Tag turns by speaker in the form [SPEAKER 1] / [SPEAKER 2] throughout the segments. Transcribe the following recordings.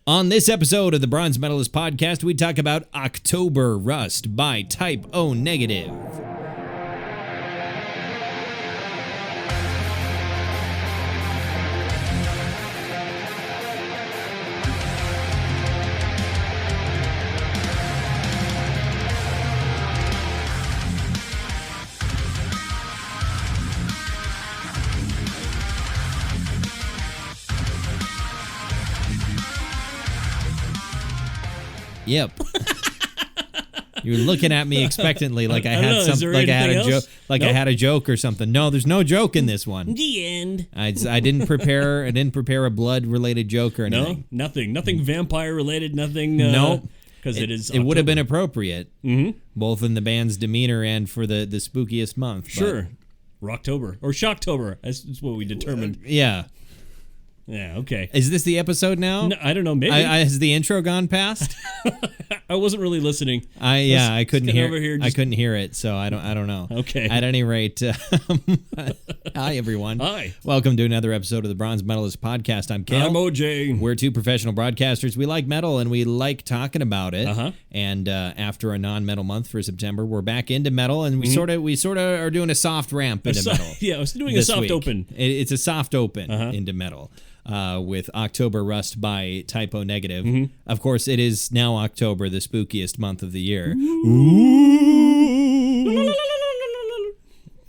[SPEAKER 1] On this episode of the Bronze Metalist podcast, we talk about October Rust by Type O Negative. Yep. You were looking at me expectantly, like I had something, like I had a joke, like I had a joke or something. No, there's no joke in this one.
[SPEAKER 2] The end.
[SPEAKER 1] I didn't prepare. I didn't prepare a blood-related joke or anything.
[SPEAKER 2] No, nothing vampire-related. Nothing.
[SPEAKER 1] Nope.
[SPEAKER 2] Because it is.
[SPEAKER 1] It would have been appropriate, both in the band's demeanor and for the spookiest month.
[SPEAKER 2] Sure. Rocktober or Shocktober. That's what we determined.
[SPEAKER 1] Yeah.
[SPEAKER 2] Yeah, okay.
[SPEAKER 1] Is this the episode now?
[SPEAKER 2] No, I don't know. Maybe.
[SPEAKER 1] Has the intro gone past?
[SPEAKER 2] I wasn't really listening.
[SPEAKER 1] I couldn't hear. I
[SPEAKER 2] just...
[SPEAKER 1] couldn't hear it, so I don't know.
[SPEAKER 2] Okay.
[SPEAKER 1] At any rate, hi everyone.
[SPEAKER 2] Hi.
[SPEAKER 1] Welcome to another episode of the Bronze Metalist podcast. I'm Cal.
[SPEAKER 2] I'm OJ.
[SPEAKER 1] We're two professional broadcasters. We like metal and we like talking about it.
[SPEAKER 2] Uh-huh.
[SPEAKER 1] And after a non-metal month for September, we're back into metal, and we sort of are doing a soft ramp into metal.
[SPEAKER 2] Yeah, I was doing a soft open.
[SPEAKER 1] It's a soft open into metal. With October Rust by Type O Negative. Of course, it is now October, the spookiest month of the year. Ooh.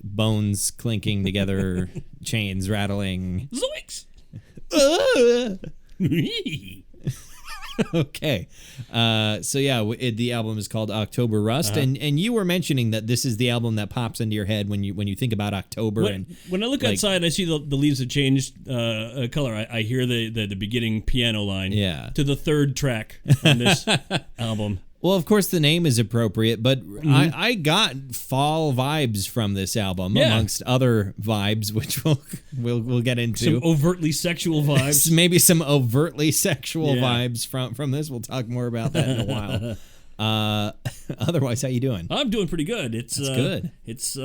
[SPEAKER 1] Bones clinking together, chains rattling.
[SPEAKER 2] Zoinks!
[SPEAKER 1] Okay. So yeah, the album is called October Rust, and you were mentioning that this is the album that pops into your head when you think about October.
[SPEAKER 2] When I look outside, I see the leaves have changed color. I hear the beginning piano line to the third track on this album.
[SPEAKER 1] Well, of course, the name is appropriate, but I got fall vibes from this album, amongst other vibes, which we'll get into.
[SPEAKER 2] Some overtly sexual vibes.
[SPEAKER 1] Maybe some overtly sexual vibes from this. We'll talk more about that in a while. Otherwise, how you doing?
[SPEAKER 2] I'm doing pretty good. That's
[SPEAKER 1] good.
[SPEAKER 2] It's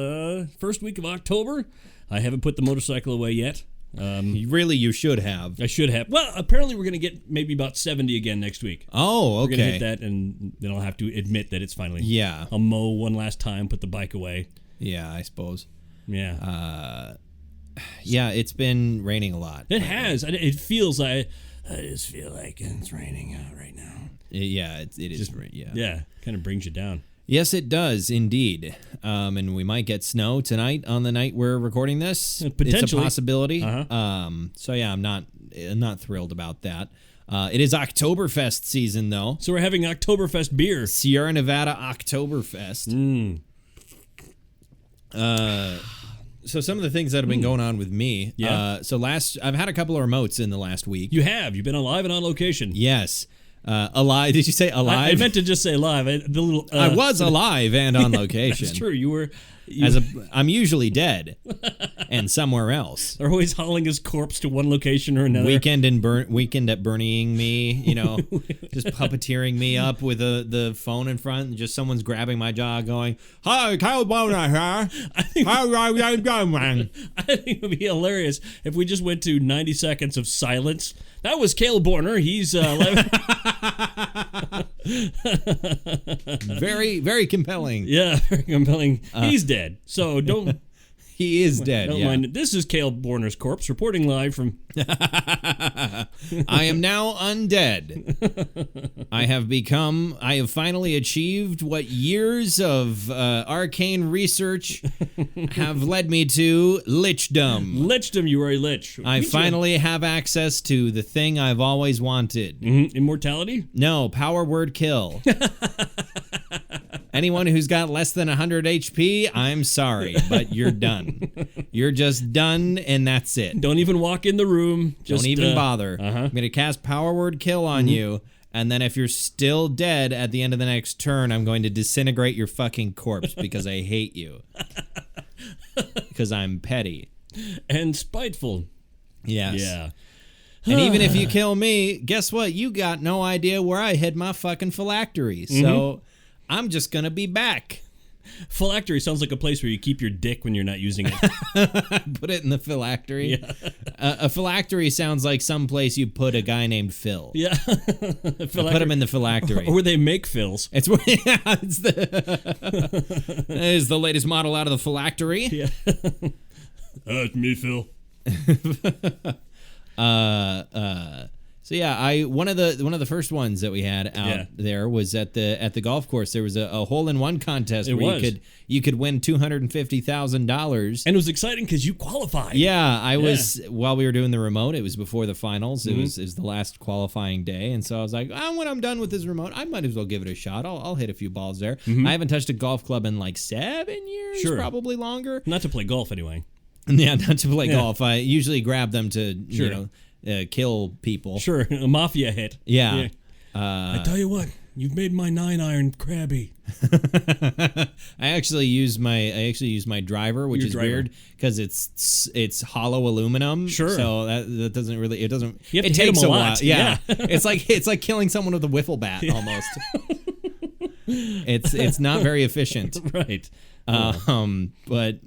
[SPEAKER 2] first week of October. I haven't put the motorcycle away yet.
[SPEAKER 1] You should have.
[SPEAKER 2] I should have. Well, apparently we're going to get maybe about 70 again next week.
[SPEAKER 1] Oh, okay.
[SPEAKER 2] We're going to hit that, and then I'll have to admit that it's finally.
[SPEAKER 1] Yeah.
[SPEAKER 2] I'll mow one last time, put the bike away.
[SPEAKER 1] Yeah, I suppose.
[SPEAKER 2] Yeah.
[SPEAKER 1] Yeah, it's been raining a lot.
[SPEAKER 2] It has. It feels like... I just feel like it's raining out right now.
[SPEAKER 1] Yeah, it is.
[SPEAKER 2] Yeah, kind of brings you down.
[SPEAKER 1] Yes, it does, indeed. And we might get snow tonight on the night we're recording this.
[SPEAKER 2] Potentially.
[SPEAKER 1] It's a possibility.
[SPEAKER 2] Uh-huh.
[SPEAKER 1] Yeah, I'm not thrilled about that. It is Oktoberfest season, though.
[SPEAKER 2] So we're having Oktoberfest beer.
[SPEAKER 1] Sierra Nevada Oktoberfest. So some of the things that have been going on with me.
[SPEAKER 2] Yeah.
[SPEAKER 1] I've had a couple of remotes in the last week.
[SPEAKER 2] You have. You've been alive and on location.
[SPEAKER 1] Yes. Alive? Did you say alive?
[SPEAKER 2] I meant to just say alive.
[SPEAKER 1] I was alive and on location.
[SPEAKER 2] That's true. You were.
[SPEAKER 1] I'm usually dead and somewhere else.
[SPEAKER 2] They're always hauling his corpse to one location or another.
[SPEAKER 1] Weekend at Bernieing me, just puppeteering me up with the phone in front, and just someone's grabbing my jaw, going, "Hi, Kyle Boner here. How are you doing, man?"
[SPEAKER 2] I think it would be hilarious if we just went to 90 seconds of silence. That was Cale Borner. He's
[SPEAKER 1] very, very compelling.
[SPEAKER 2] Yeah, very compelling. He's dead, so don't.
[SPEAKER 1] He is dead.
[SPEAKER 2] Don't mind it. This is Cale Borner's corpse reporting live from.
[SPEAKER 1] I am now undead. I have finally achieved what years of arcane research have led me to lichdom.
[SPEAKER 2] Lichdom, you are a lich.
[SPEAKER 1] I finally have access to the thing I've always wanted.
[SPEAKER 2] Immortality?
[SPEAKER 1] No, power word kill. Anyone who's got less than 100 HP, I'm sorry, but you're done. You're just done, and that's it.
[SPEAKER 2] Don't even walk in the room.
[SPEAKER 1] Don't even bother. I'm going to cast Power Word Kill on you, and then if you're still dead at the end of the next turn, I'm going to disintegrate your fucking corpse because I hate you. Because I'm petty.
[SPEAKER 2] And spiteful.
[SPEAKER 1] Yes.
[SPEAKER 2] Yeah.
[SPEAKER 1] And even if you kill me, guess what? You got no idea where I hid my fucking phylactery. So I'm just going to be back.
[SPEAKER 2] Phylactery sounds like a place where you keep your dick when you're not using it.
[SPEAKER 1] Put it in the phylactery.
[SPEAKER 2] Yeah.
[SPEAKER 1] A phylactery sounds like some place you put a guy named Phil.
[SPEAKER 2] Yeah.
[SPEAKER 1] Put him in the phylactery.
[SPEAKER 2] Or where they make Phils.
[SPEAKER 1] It's it's the latest model out of the phylactery.
[SPEAKER 2] Yeah. It's me, Phil.
[SPEAKER 1] So yeah, one of the first ones that we had out there was at the golf course. There was a hole-in-one contest where you could win $250,000,
[SPEAKER 2] and it was exciting because you qualified.
[SPEAKER 1] Yeah, I was while we were doing the remote. It was before the finals. It was the last qualifying day, and so I was like, when I'm done with this remote, I might as well give it a shot. I'll hit a few balls there. I haven't touched a golf club in like 7 years, probably longer.
[SPEAKER 2] Not to play golf anyway.
[SPEAKER 1] Yeah, not to play golf. I usually grab them to kill people.
[SPEAKER 2] Sure, a mafia hit.
[SPEAKER 1] Yeah.
[SPEAKER 2] I tell you what, you've made my 9-iron crabby.
[SPEAKER 1] I actually use my driver, which is weird because it's hollow aluminum.
[SPEAKER 2] Sure.
[SPEAKER 1] So that doesn't really it
[SPEAKER 2] takes
[SPEAKER 1] takes
[SPEAKER 2] a
[SPEAKER 1] a
[SPEAKER 2] lot.
[SPEAKER 1] while. Yeah. it's like killing someone with a wiffle bat almost. It's not very efficient.
[SPEAKER 2] Right.
[SPEAKER 1] But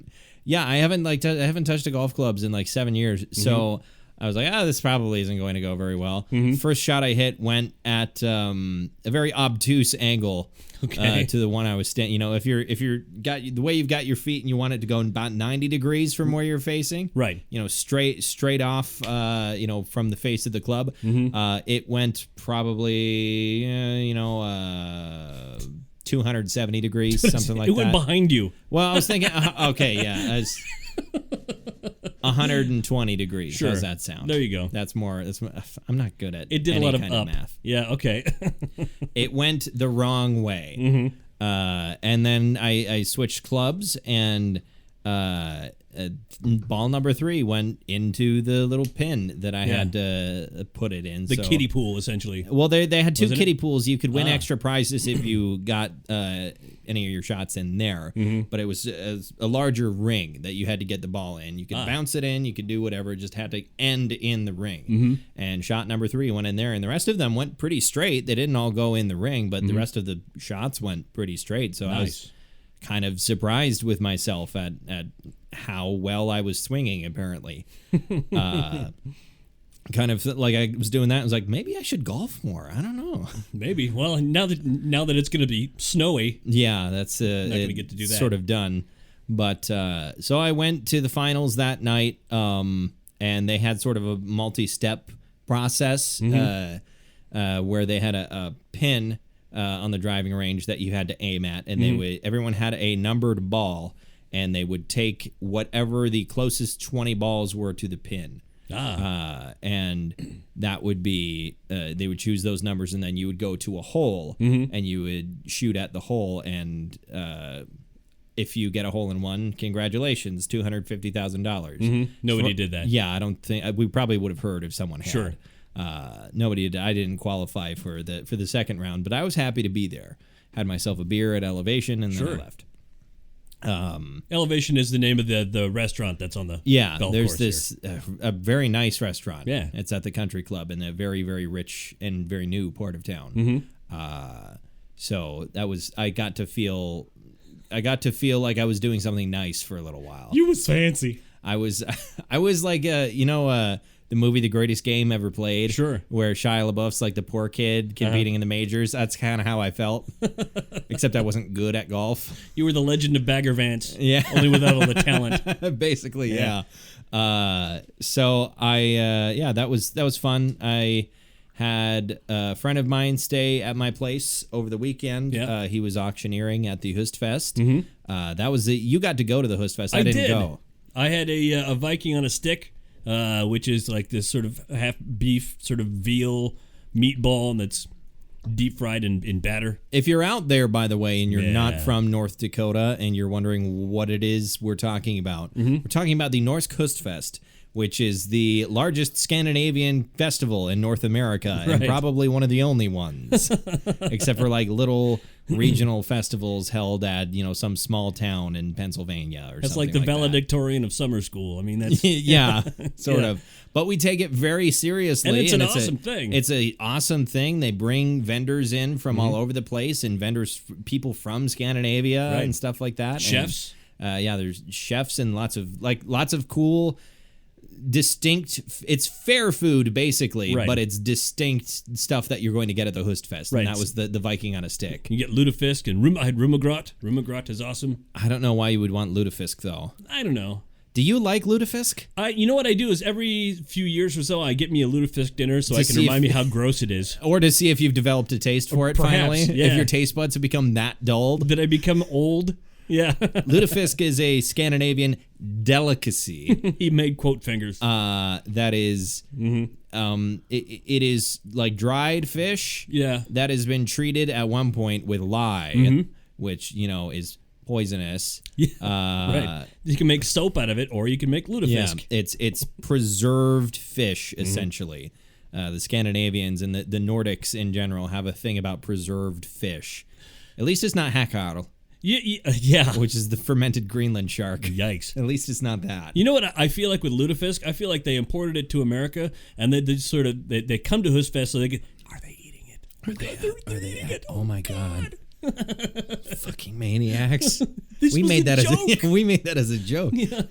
[SPEAKER 1] yeah, I haven't touched a golf clubs in like 7 years. So I was like, this probably isn't going to go very well. First shot I hit went at a very obtuse angle to the one I was standing. You know, if you're got the way you've got your feet and you want it to go about 90 degrees from where you're facing, right? You know, straight off, from the face of the club. It went probably, 270 degrees, something like that.
[SPEAKER 2] It went behind you.
[SPEAKER 1] Well, I was thinking, okay, yeah. 120 degrees.
[SPEAKER 2] Sure.
[SPEAKER 1] How's that sound?
[SPEAKER 2] There you go.
[SPEAKER 1] That's more. I'm not good at
[SPEAKER 2] it. Did
[SPEAKER 1] any
[SPEAKER 2] a lot of
[SPEAKER 1] kind
[SPEAKER 2] up.
[SPEAKER 1] math.
[SPEAKER 2] Yeah. Okay.
[SPEAKER 1] It went the wrong way. And then I switched clubs, and ball number 3 went into the little pin that I had to put it in.
[SPEAKER 2] The kiddie pool, essentially.
[SPEAKER 1] Well, they had 2 kiddie pools. You could win extra prizes if you got any of your shots in there. But it was a larger ring that you had to get the ball in. You could bounce it in. You could do whatever. It just had to end in the ring. And shot number 3 went in there, and the rest of them went pretty straight. They didn't all go in the ring, but the rest of the shots went pretty straight. So I was kind of surprised with myself at how well I was swinging, apparently. Kind of like I was doing that. I was like, maybe I should golf more. I don't know.
[SPEAKER 2] Maybe. Well, now that it's going to be snowy.
[SPEAKER 1] Yeah, that's
[SPEAKER 2] not going to get to do that.
[SPEAKER 1] Sort of done. But so I went to the finals that night, and they had sort of a multi-step process where they had a pin on the driving range that you had to aim at, and everyone had a numbered ball, and they would take whatever the closest 20 balls were to the pin. And that would be they would choose those numbers, and then you would go to a hole, and you would shoot at the hole, and if you get a hole in one, congratulations, $250,000.
[SPEAKER 2] Nobody did that.
[SPEAKER 1] Yeah, I don't think we probably would have heard if someone had.
[SPEAKER 2] Sure.
[SPEAKER 1] Nobody did. I didn't qualify for the second round, but I was happy to be there. Had myself a beer at Elevation, and then I left.
[SPEAKER 2] Elevation is the name of the restaurant that's on the golf
[SPEAKER 1] there's
[SPEAKER 2] course
[SPEAKER 1] this a very nice restaurant.
[SPEAKER 2] Yeah,
[SPEAKER 1] it's at the Country Club in a very, very rich and very new part of town. So that was I got to feel like I was doing something nice for a little while.
[SPEAKER 2] You was fancy.
[SPEAKER 1] I was like the movie The Greatest Game Ever Played.
[SPEAKER 2] Sure.
[SPEAKER 1] Where Shia LaBeouf's like the poor kid competing in the majors. That's kind of how I felt. Except I wasn't good at golf.
[SPEAKER 2] You were the Legend of Bagger Vance.
[SPEAKER 1] Yeah.
[SPEAKER 2] Only without all the talent.
[SPEAKER 1] Basically, yeah. So that was fun. I had a friend of mine stay at my place over the weekend. Yeah. He was auctioneering at the Hustfest. That was you got to go to the Hustfest. I didn't go.
[SPEAKER 2] I had a Viking on a stick. Which is like this sort of half beef, sort of veal meatball that's deep fried in batter.
[SPEAKER 1] If you're out there, by the way, and you're not from North Dakota, and you're wondering what it is we're talking about, we're talking about the Norsk Hustfest, which is the largest Scandinavian festival in North America, and probably one of the only ones, except for like little regional festivals held at, some small town in Pennsylvania or
[SPEAKER 2] That's
[SPEAKER 1] something
[SPEAKER 2] like the
[SPEAKER 1] that.
[SPEAKER 2] valedictorian of summer school. I mean, that's
[SPEAKER 1] yeah, sort of. But we take it very seriously.
[SPEAKER 2] And it's an awesome thing.
[SPEAKER 1] It's an awesome thing. They bring vendors in from all over the place and people from Scandinavia and stuff like that.
[SPEAKER 2] Chefs.
[SPEAKER 1] And, there's chefs and lots of cool, distinct. It's fair food basically, but it's distinct stuff that you're going to get at the Hustfest.
[SPEAKER 2] Right.
[SPEAKER 1] And that was the Viking on a stick.
[SPEAKER 2] You get lutefisk and I had rumagrot. Rumagrot is awesome.
[SPEAKER 1] I don't know why you would want lutefisk though.
[SPEAKER 2] I don't know.
[SPEAKER 1] Do you like lutefisk?
[SPEAKER 2] You know what I do is every few years or so I get me a lutefisk dinner so I can remind me how gross it is.
[SPEAKER 1] Or to see if you've developed a taste for it finally.
[SPEAKER 2] Yeah.
[SPEAKER 1] If your taste buds have become that dulled.
[SPEAKER 2] Did I become old? Yeah.
[SPEAKER 1] Lutefisk is a Scandinavian delicacy.
[SPEAKER 2] He made quote fingers.
[SPEAKER 1] That is, it is like dried fish.
[SPEAKER 2] Yeah.
[SPEAKER 1] That has been treated at one point with lye, which is poisonous.
[SPEAKER 2] Right. You can make soap out of it, or you can make lutefisk.
[SPEAKER 1] Yeah, it's preserved fish essentially. The Scandinavians and the Nordics in general have a thing about preserved fish. At least it's not hakarl.
[SPEAKER 2] Yeah.
[SPEAKER 1] Which is the fermented Greenland shark.
[SPEAKER 2] Yikes.
[SPEAKER 1] At least it's not that.
[SPEAKER 2] You know what I feel like with lutefisk? I feel like they imported it to America, and they sort of they come to Hustfest so they get. Are they eating it?
[SPEAKER 1] Are they eating it? Oh my god. Fucking maniacs.
[SPEAKER 2] We
[SPEAKER 1] made that as a joke. Yeah.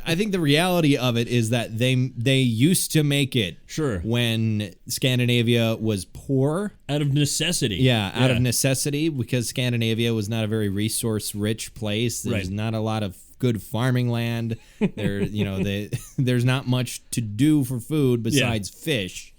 [SPEAKER 1] I think the reality of it is that they used to make it when Scandinavia was poor.
[SPEAKER 2] Out of necessity.
[SPEAKER 1] Yeah, out of necessity, because Scandinavia was not a very resource rich place. There's not a lot of good farming land. There's not much to do for food besides fish.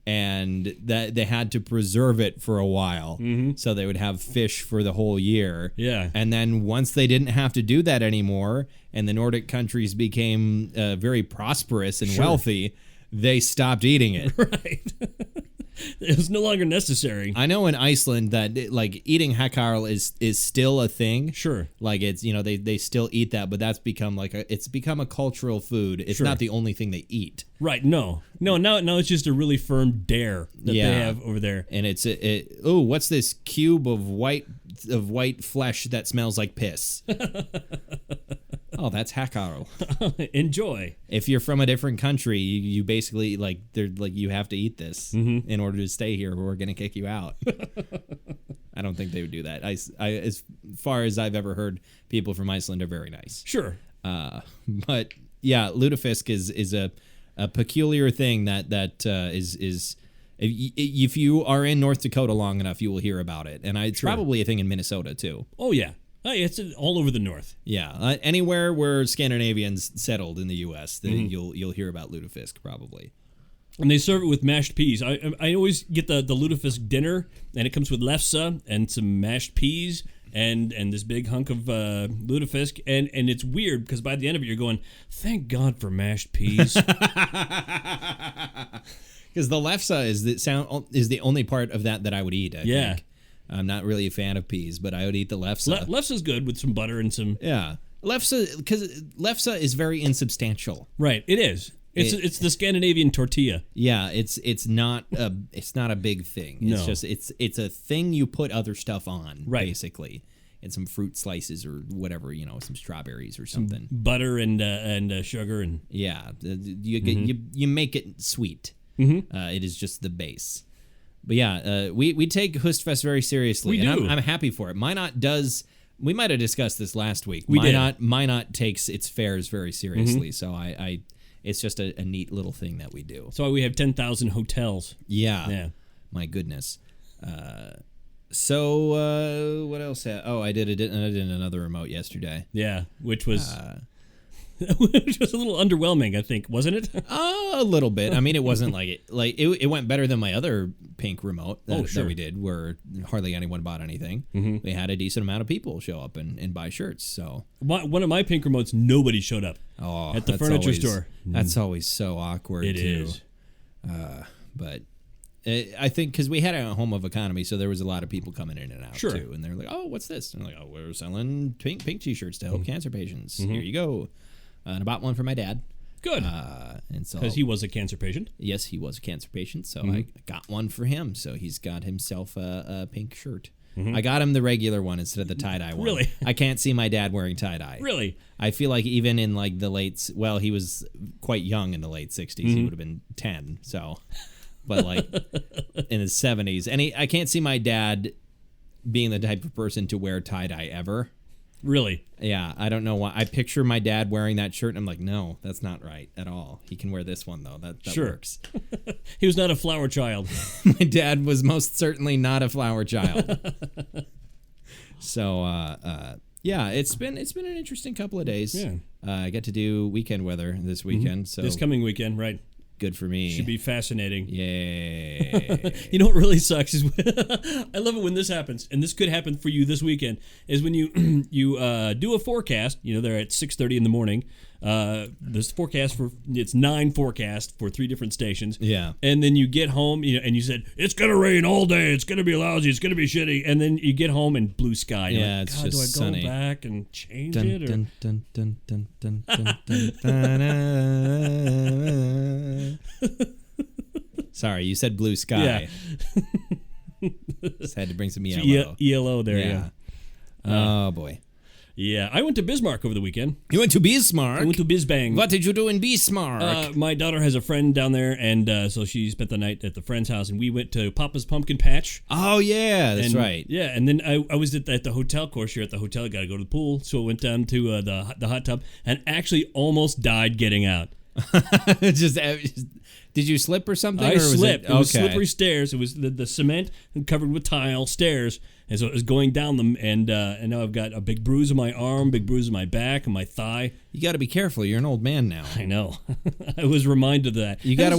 [SPEAKER 1] And that they had to preserve it for a while, so they would have fish for the whole year.
[SPEAKER 2] Yeah.
[SPEAKER 1] And then once they didn't have to do that anymore, and the Nordic countries became very prosperous and wealthy, they stopped eating it.
[SPEAKER 2] Right. It was no longer necessary.
[SPEAKER 1] I know in Iceland that eating hakarl is still a thing.
[SPEAKER 2] Sure.
[SPEAKER 1] Like it's they still eat that, but that's become it's become a cultural food. It's not the only thing they eat.
[SPEAKER 2] Right. No. Now it's just a really firm dare that they have over there.
[SPEAKER 1] And what's this cube of white flesh that smells like piss? Oh, that's hakarl.
[SPEAKER 2] Enjoy.
[SPEAKER 1] If you're from a different country, you basically you have to eat this in order to stay here, or we're gonna kick you out. I don't think they would do that. I as far as I've ever heard, people from Iceland are very nice.
[SPEAKER 2] Sure.
[SPEAKER 1] But yeah, lutefisk is a peculiar thing that is. If you are in North Dakota long enough, you will hear about it, and it's probably a thing in Minnesota too.
[SPEAKER 2] Oh yeah. It's all over the north.
[SPEAKER 1] Yeah, anywhere where Scandinavians settled in the U.S., you'll hear about lutefisk probably.
[SPEAKER 2] And they serve it with mashed peas. I always get the lutefisk dinner, and it comes with lefse and some mashed peas and this big hunk of lutefisk. And it's weird because by the end of it, you're going, thank God for mashed peas.
[SPEAKER 1] Because the lefse is the only part of that I would eat. I think. I'm not really a fan of peas, but I would eat the lefse.
[SPEAKER 2] Lefse's good with some butter and some...
[SPEAKER 1] Yeah. Lefse, because lefse is very insubstantial.
[SPEAKER 2] Right, it is. It's the Scandinavian tortilla.
[SPEAKER 1] Yeah, it's not a big thing. It's just it's a thing you put other stuff on, basically. And some fruit slices or whatever, some strawberries or something.
[SPEAKER 2] Some butter and sugar and...
[SPEAKER 1] Yeah, you make it sweet. It is just the base. But yeah, we take Hustfest very seriously,
[SPEAKER 2] we do.
[SPEAKER 1] I'm happy for it. Minot does. We might have discussed this last week.
[SPEAKER 2] We did.
[SPEAKER 1] Minot takes its fairs very seriously, so it's just a neat little thing that we do.
[SPEAKER 2] That's why we have 10,000 hotels.
[SPEAKER 1] Yeah. My goodness. So what else? I did another remote yesterday.
[SPEAKER 2] Yeah, which was. Which was a little underwhelming, I think, wasn't it?
[SPEAKER 1] A little bit. I mean, it wasn't it went better than my other pink remote that we did, where hardly anyone bought anything. We had a decent amount of people show up and buy shirts. So
[SPEAKER 2] one of my pink remotes, nobody showed up. At the furniture store.
[SPEAKER 1] That's always so awkward.
[SPEAKER 2] It is.
[SPEAKER 1] But I think because we had it at Home of Economy, so there was a lot of people coming in and out too. And they're like, "Oh, what's this?" And I'm like, "Oh, we're selling pink T-shirts to help cancer patients. Here you go." And I bought one for my dad.
[SPEAKER 2] Good.
[SPEAKER 1] And so
[SPEAKER 2] because he was a cancer patient.
[SPEAKER 1] Yes, he was a cancer patient, so I got one for him. So he's got himself a pink shirt. I got him the regular one instead of the tie-dye one.
[SPEAKER 2] Really?
[SPEAKER 1] I can't see my dad wearing tie-dye.
[SPEAKER 2] Really?
[SPEAKER 1] I feel like even in like the late, well, he was quite young in the late 60s. He would have been 10, so, but like in his 70s. And I can't see my dad being the type of person to wear tie-dye ever.
[SPEAKER 2] Really?
[SPEAKER 1] Yeah, I don't know why. I picture my dad wearing that shirt, and I'm like, no, that's not right at all. He can wear this one, though. That
[SPEAKER 2] Sure.
[SPEAKER 1] works.
[SPEAKER 2] He was not a flower child.
[SPEAKER 1] My dad was most certainly not a flower child. So, yeah, it's been an interesting couple of days.
[SPEAKER 2] Yeah.
[SPEAKER 1] I get to do weekend weather this weekend, so
[SPEAKER 2] This coming weekend, right?
[SPEAKER 1] good for me.
[SPEAKER 2] Should be fascinating.
[SPEAKER 1] Yay.
[SPEAKER 2] You know what really sucks is I love it when this happens, and this could happen for you this weekend. Is when you do a forecast. You know, they're at 6:30 in the morning. This forecast it's 9 forecast for 3 different stations.
[SPEAKER 1] Yeah.
[SPEAKER 2] And then you get home, and you said it's gonna rain all day. It's gonna be lousy. It's gonna be shitty. And then you get home and blue sky. You're
[SPEAKER 1] Yeah,
[SPEAKER 2] like,
[SPEAKER 1] it's
[SPEAKER 2] God,
[SPEAKER 1] just
[SPEAKER 2] do I go
[SPEAKER 1] sunny.
[SPEAKER 2] back and change
[SPEAKER 1] Dun,
[SPEAKER 2] it? Or?
[SPEAKER 1] dun, dun, dun, dun, dun, dun, dun, dun. Sorry, you said blue sky.
[SPEAKER 2] Yeah.
[SPEAKER 1] Just had to bring some yellow.
[SPEAKER 2] ELO there. Yeah.
[SPEAKER 1] Oh boy.
[SPEAKER 2] Yeah, I went to Bismarck over the weekend.
[SPEAKER 1] You went to Bismarck?
[SPEAKER 2] I went to Bisbang.
[SPEAKER 1] What did you do in Bismarck?
[SPEAKER 2] My daughter has a friend down there, and so she spent the night at the friend's house, and we went to Papa's Pumpkin Patch.
[SPEAKER 1] Oh yeah, that's
[SPEAKER 2] And,
[SPEAKER 1] right.
[SPEAKER 2] Yeah, and then I was at the hotel. Of course, you're at the hotel, got to go to the pool, so I went down to the hot tub, and actually almost died getting out.
[SPEAKER 1] just, did you slip or something?
[SPEAKER 2] I
[SPEAKER 1] or was
[SPEAKER 2] slipped. It was
[SPEAKER 1] okay.
[SPEAKER 2] slippery stairs. It was the cement covered with tile stairs, and so it was going down them. And now I've got a big bruise on my arm, big bruise on my back, and my thigh.
[SPEAKER 1] You got to be careful. You're an old man now.
[SPEAKER 2] I know. I was reminded of that.
[SPEAKER 1] You gotta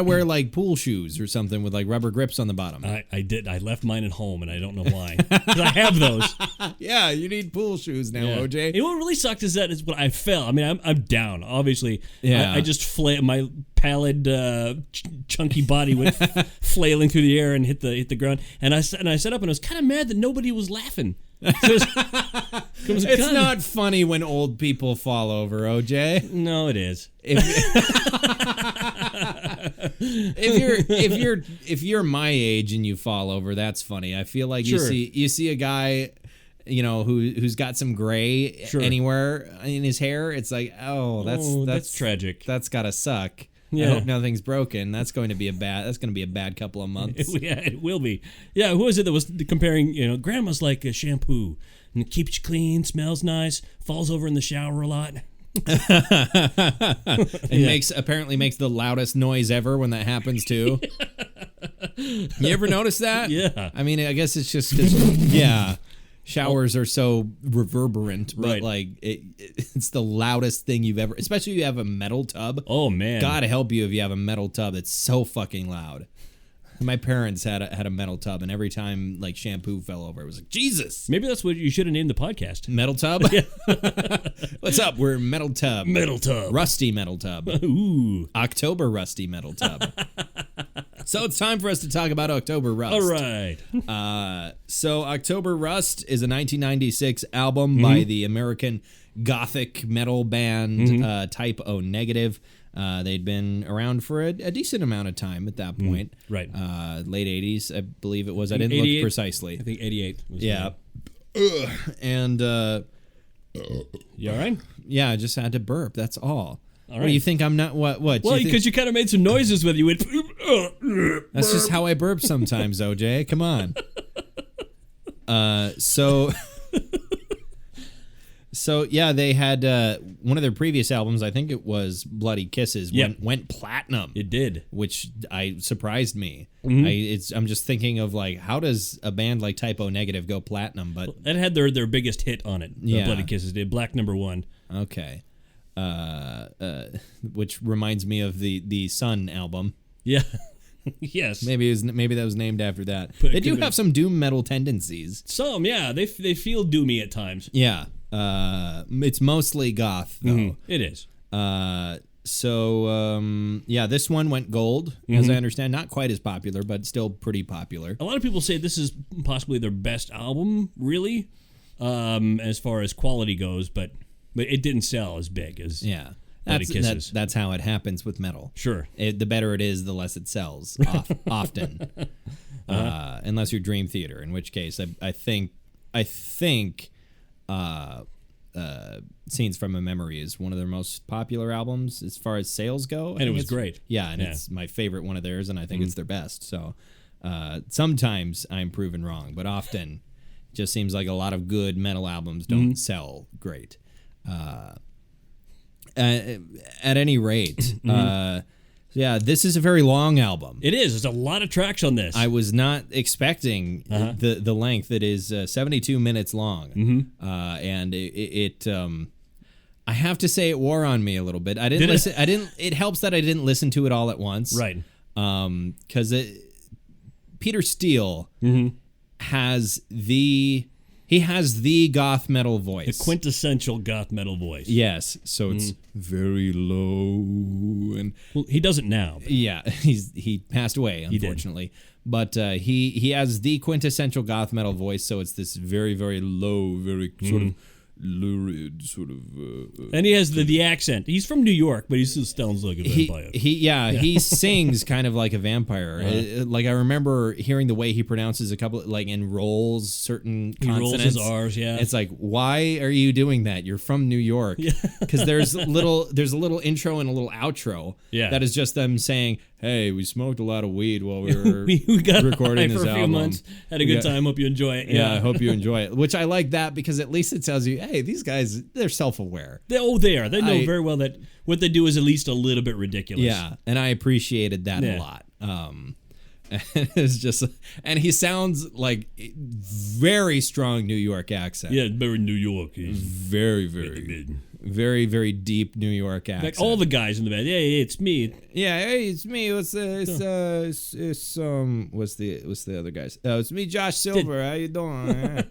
[SPEAKER 1] wear like pool shoes or something with like rubber grips on the bottom.
[SPEAKER 2] I did. I left mine at home, and I don't know why. 'Cause I have those.
[SPEAKER 1] Yeah, you need pool shoes now,
[SPEAKER 2] Yeah.
[SPEAKER 1] OJ.
[SPEAKER 2] You know what really sucked is when I fell. I mean, I'm down. Obviously,
[SPEAKER 1] Yeah.
[SPEAKER 2] I just my pallid, chunky body went flailing through the air and hit the ground. And I sat up, and I was kind of mad that nobody was laughing. So
[SPEAKER 1] It's not funny when old people fall over, OJ.
[SPEAKER 2] No, it is.
[SPEAKER 1] If you're my age and you fall over, that's funny. I feel like
[SPEAKER 2] Sure.
[SPEAKER 1] you see a guy, who's got some gray
[SPEAKER 2] Sure.
[SPEAKER 1] anywhere in his hair. It's like, that's
[SPEAKER 2] tragic.
[SPEAKER 1] That's gotta suck.
[SPEAKER 2] Yeah.
[SPEAKER 1] I hope nothing's broken. That's going to be a bad couple of months.
[SPEAKER 2] Yeah, it will be. Yeah, who was it that was comparing? Grandma's like a shampoo, and it keeps you clean, smells nice, falls over in the shower a lot.
[SPEAKER 1] It apparently makes the loudest noise ever when that happens too. You ever notice that?
[SPEAKER 2] Yeah.
[SPEAKER 1] I mean, I guess it's just 'cause, yeah. Showers are so reverberant, but
[SPEAKER 2] Right.
[SPEAKER 1] like it's the loudest thing you've ever. Especially if you have a metal tub.
[SPEAKER 2] Oh man,
[SPEAKER 1] God help you if you have a metal tub. It's so fucking loud. My parents had a metal tub, and every time like shampoo fell over, it was like Jesus.
[SPEAKER 2] Maybe that's what you should have named the podcast.
[SPEAKER 1] Metal tub. What's up? We're metal tub.
[SPEAKER 2] Metal tub.
[SPEAKER 1] Rusty metal tub.
[SPEAKER 2] Ooh.
[SPEAKER 1] October rusty metal tub. So it's time for us to talk about October Rust.
[SPEAKER 2] All right.
[SPEAKER 1] So October Rust is a 1996 album by the American gothic metal band Type O Negative. They'd been around for a decent amount of time at that point.
[SPEAKER 2] Right.
[SPEAKER 1] Late 80s, I believe it was. I didn't look precisely.
[SPEAKER 2] I think 88 was
[SPEAKER 1] Yeah. And
[SPEAKER 2] you all right?
[SPEAKER 1] yeah, I just had to burp. That's all.
[SPEAKER 2] All
[SPEAKER 1] What do
[SPEAKER 2] right.
[SPEAKER 1] you think I'm not? What?
[SPEAKER 2] Well,
[SPEAKER 1] You think-
[SPEAKER 2] because you kind of made some noises with you. Went,
[SPEAKER 1] That's just how I burp sometimes, OJ. Come on. So yeah, they had one of their previous albums. I think it was Bloody Kisses.
[SPEAKER 2] Yep.
[SPEAKER 1] Went platinum.
[SPEAKER 2] It did.
[SPEAKER 1] Which surprised me. I'm just thinking of like, how does a band like Type O Negative go platinum? But
[SPEAKER 2] That had their biggest hit on it.
[SPEAKER 1] Yeah.
[SPEAKER 2] Bloody Kisses did. Black #1.
[SPEAKER 1] okay, which reminds me of the Sun album.
[SPEAKER 2] Yeah. Yes.
[SPEAKER 1] Maybe that was named after that.
[SPEAKER 2] But it
[SPEAKER 1] They do
[SPEAKER 2] could've
[SPEAKER 1] have some doom metal tendencies.
[SPEAKER 2] Some, yeah. They feel doomy at times.
[SPEAKER 1] Yeah. It's mostly goth though.
[SPEAKER 2] It is.
[SPEAKER 1] Yeah, this one went gold, as I understand. Not quite as popular, but still pretty popular.
[SPEAKER 2] A lot of people say this is possibly their best album, really, as far as quality goes, but it didn't sell as big as
[SPEAKER 1] Yeah.
[SPEAKER 2] Bloody Kisses.
[SPEAKER 1] That's how it happens with metal.
[SPEAKER 2] Sure.
[SPEAKER 1] The better it is, the less it sells often. unless you're Dream Theater, in which case I think Scenes from a Memory is one of their most popular albums as far as sales go.
[SPEAKER 2] And it was great.
[SPEAKER 1] Yeah, and it's my favorite one of theirs, and I think it's their best. So sometimes I'm proven wrong, but often it just seems like a lot of good metal albums don't sell great. At any rate, yeah, this is a very long album.
[SPEAKER 2] It is. There's a lot of tracks on this.
[SPEAKER 1] I was not expecting the length. It is 72 minutes long, and it I have to say it wore on me a little bit. I didn't listen. I didn't. It helps that I didn't listen to it all at once,
[SPEAKER 2] right?
[SPEAKER 1] Because Peter Steele has the goth metal voice,
[SPEAKER 2] the quintessential goth metal voice.
[SPEAKER 1] Yes, so it's very low, and
[SPEAKER 2] he does it now.
[SPEAKER 1] Yeah, he passed away, unfortunately. But he has the quintessential goth metal voice, so it's this very, very low, very sort of lurid sort of.
[SPEAKER 2] And he has the accent. He's from New York, but he still sounds like a vampire.
[SPEAKER 1] He sings kind of like a vampire. Like I remember hearing the way he pronounces a couple, like, and rolls certain consonants.
[SPEAKER 2] He rolls his R's. Yeah,
[SPEAKER 1] it's like, why are you doing that? You're from New York. Because there's a little intro and a little outro.
[SPEAKER 2] Yeah.
[SPEAKER 1] That is just them saying, "Hey, we smoked a lot of weed while we were
[SPEAKER 2] we got
[SPEAKER 1] recording
[SPEAKER 2] high
[SPEAKER 1] this
[SPEAKER 2] for a few
[SPEAKER 1] album.
[SPEAKER 2] months. Had a good time. Hope you enjoy it."
[SPEAKER 1] Yeah, I hope you enjoy it. Which I like that because at least it tells you, hey, these guys, they're self-aware.
[SPEAKER 2] They are. They know very well that what they do is at least a little bit ridiculous.
[SPEAKER 1] Yeah, and I appreciated that a lot. It's just, and he sounds like very strong New York accent.
[SPEAKER 2] Yeah, very New York.
[SPEAKER 1] Very, very, very deep New York accent.
[SPEAKER 2] Like all the guys in the band. Hey, it's me.
[SPEAKER 1] Yeah, hey, it's me. What's the other guys? Oh, it's me, Josh Silver. How you doing?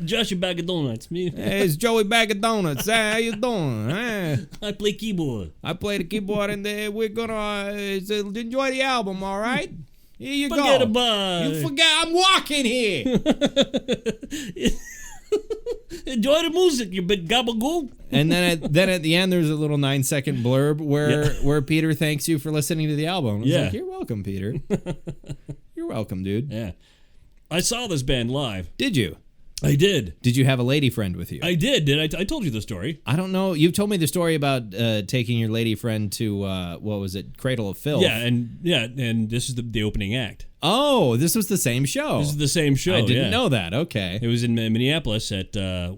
[SPEAKER 2] Josh, your bag of donuts. Me.
[SPEAKER 1] Hey, it's Joey Bag of Donuts. Hey, how you doing?
[SPEAKER 2] I play keyboard.
[SPEAKER 1] I play the keyboard, and we're gonna enjoy the album. All right. Here you
[SPEAKER 2] Forget
[SPEAKER 1] go.
[SPEAKER 2] about
[SPEAKER 1] You forget I'm walking here.
[SPEAKER 2] Enjoy the music, you big gabagool.
[SPEAKER 1] And then at the end, there's a little 9-second blurb where Peter thanks you for listening to the album. It's like, you're welcome, Peter. You're welcome, dude.
[SPEAKER 2] Yeah. I saw this band live.
[SPEAKER 1] Did you?
[SPEAKER 2] I did.
[SPEAKER 1] Did you have a lady friend with you?
[SPEAKER 2] I did. I told you the story.
[SPEAKER 1] I don't know. You told me the story about taking your lady friend to what was it, Cradle of Filth?
[SPEAKER 2] Yeah, and this is the opening act.
[SPEAKER 1] Oh, this was the same show.
[SPEAKER 2] This is the same show.
[SPEAKER 1] I didn't know that. Okay.
[SPEAKER 2] It was in Minneapolis at I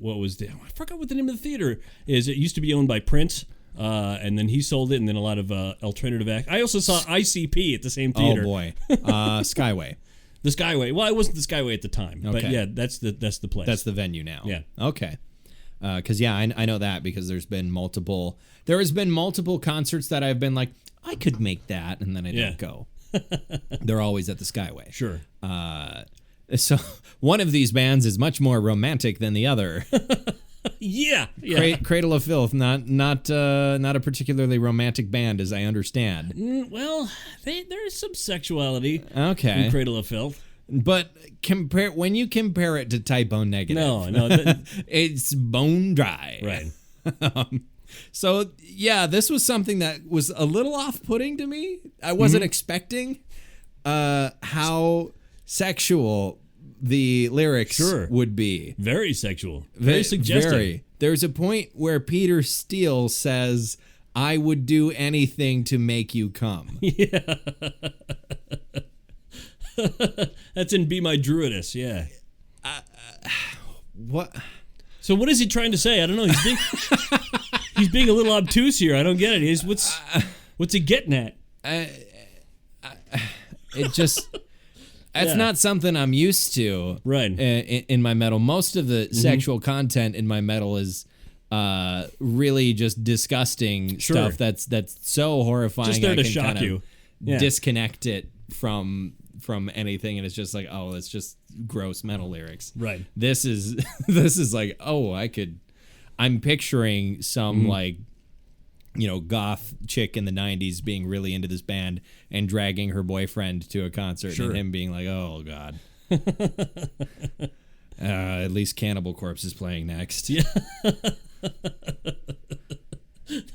[SPEAKER 2] forgot what the name of the theater is. It used to be owned by Prince. And then he sold it, and then a lot of alternative act. I also saw ICP at the same theater.
[SPEAKER 1] Oh boy, Skyway.
[SPEAKER 2] The Skyway. Well, it wasn't the Skyway at the time, but yeah, that's the place.
[SPEAKER 1] That's the venue now.
[SPEAKER 2] Yeah.
[SPEAKER 1] Okay. Because I know that because there has been multiple concerts that I've been like, I could make that, and then I don't go. They're always at the Skyway.
[SPEAKER 2] Sure.
[SPEAKER 1] So one of these bands is much more romantic than the other.
[SPEAKER 2] Yeah.
[SPEAKER 1] Cradle of Filth, not a particularly romantic band, as I understand.
[SPEAKER 2] Well, there's some sexuality.
[SPEAKER 1] Okay.
[SPEAKER 2] In Cradle of Filth,
[SPEAKER 1] but when you compare it to Type O Negative,
[SPEAKER 2] no,
[SPEAKER 1] it's bone dry.
[SPEAKER 2] Right.
[SPEAKER 1] So yeah, this was something that was a little off-putting to me. I wasn't expecting how sexual the lyrics would be.
[SPEAKER 2] Very sexual. Very suggestive. Very.
[SPEAKER 1] There's a point where Peter Steele says, "I would do anything to make you come."
[SPEAKER 2] Yeah. That's in Be My Druidess, yeah.
[SPEAKER 1] What?
[SPEAKER 2] So what is he trying to say? I don't know. He's being a little obtuse here. I don't get it. What's he getting at?
[SPEAKER 1] It just... It's not something I'm used to,
[SPEAKER 2] right?
[SPEAKER 1] In my metal, most of the sexual content in my metal is really just disgusting stuff. That's so horrifying.
[SPEAKER 2] Just there
[SPEAKER 1] I
[SPEAKER 2] to
[SPEAKER 1] can
[SPEAKER 2] shock
[SPEAKER 1] kind of
[SPEAKER 2] you.
[SPEAKER 1] Disconnect it from anything, and it's just like, oh, it's just gross metal lyrics.
[SPEAKER 2] Right.
[SPEAKER 1] This is like, oh, I'm picturing some like, goth chick in the 90s being really into this band and dragging her boyfriend to a concert and him being like, oh, God. At least Cannibal Corpse is playing next.
[SPEAKER 2] Yeah.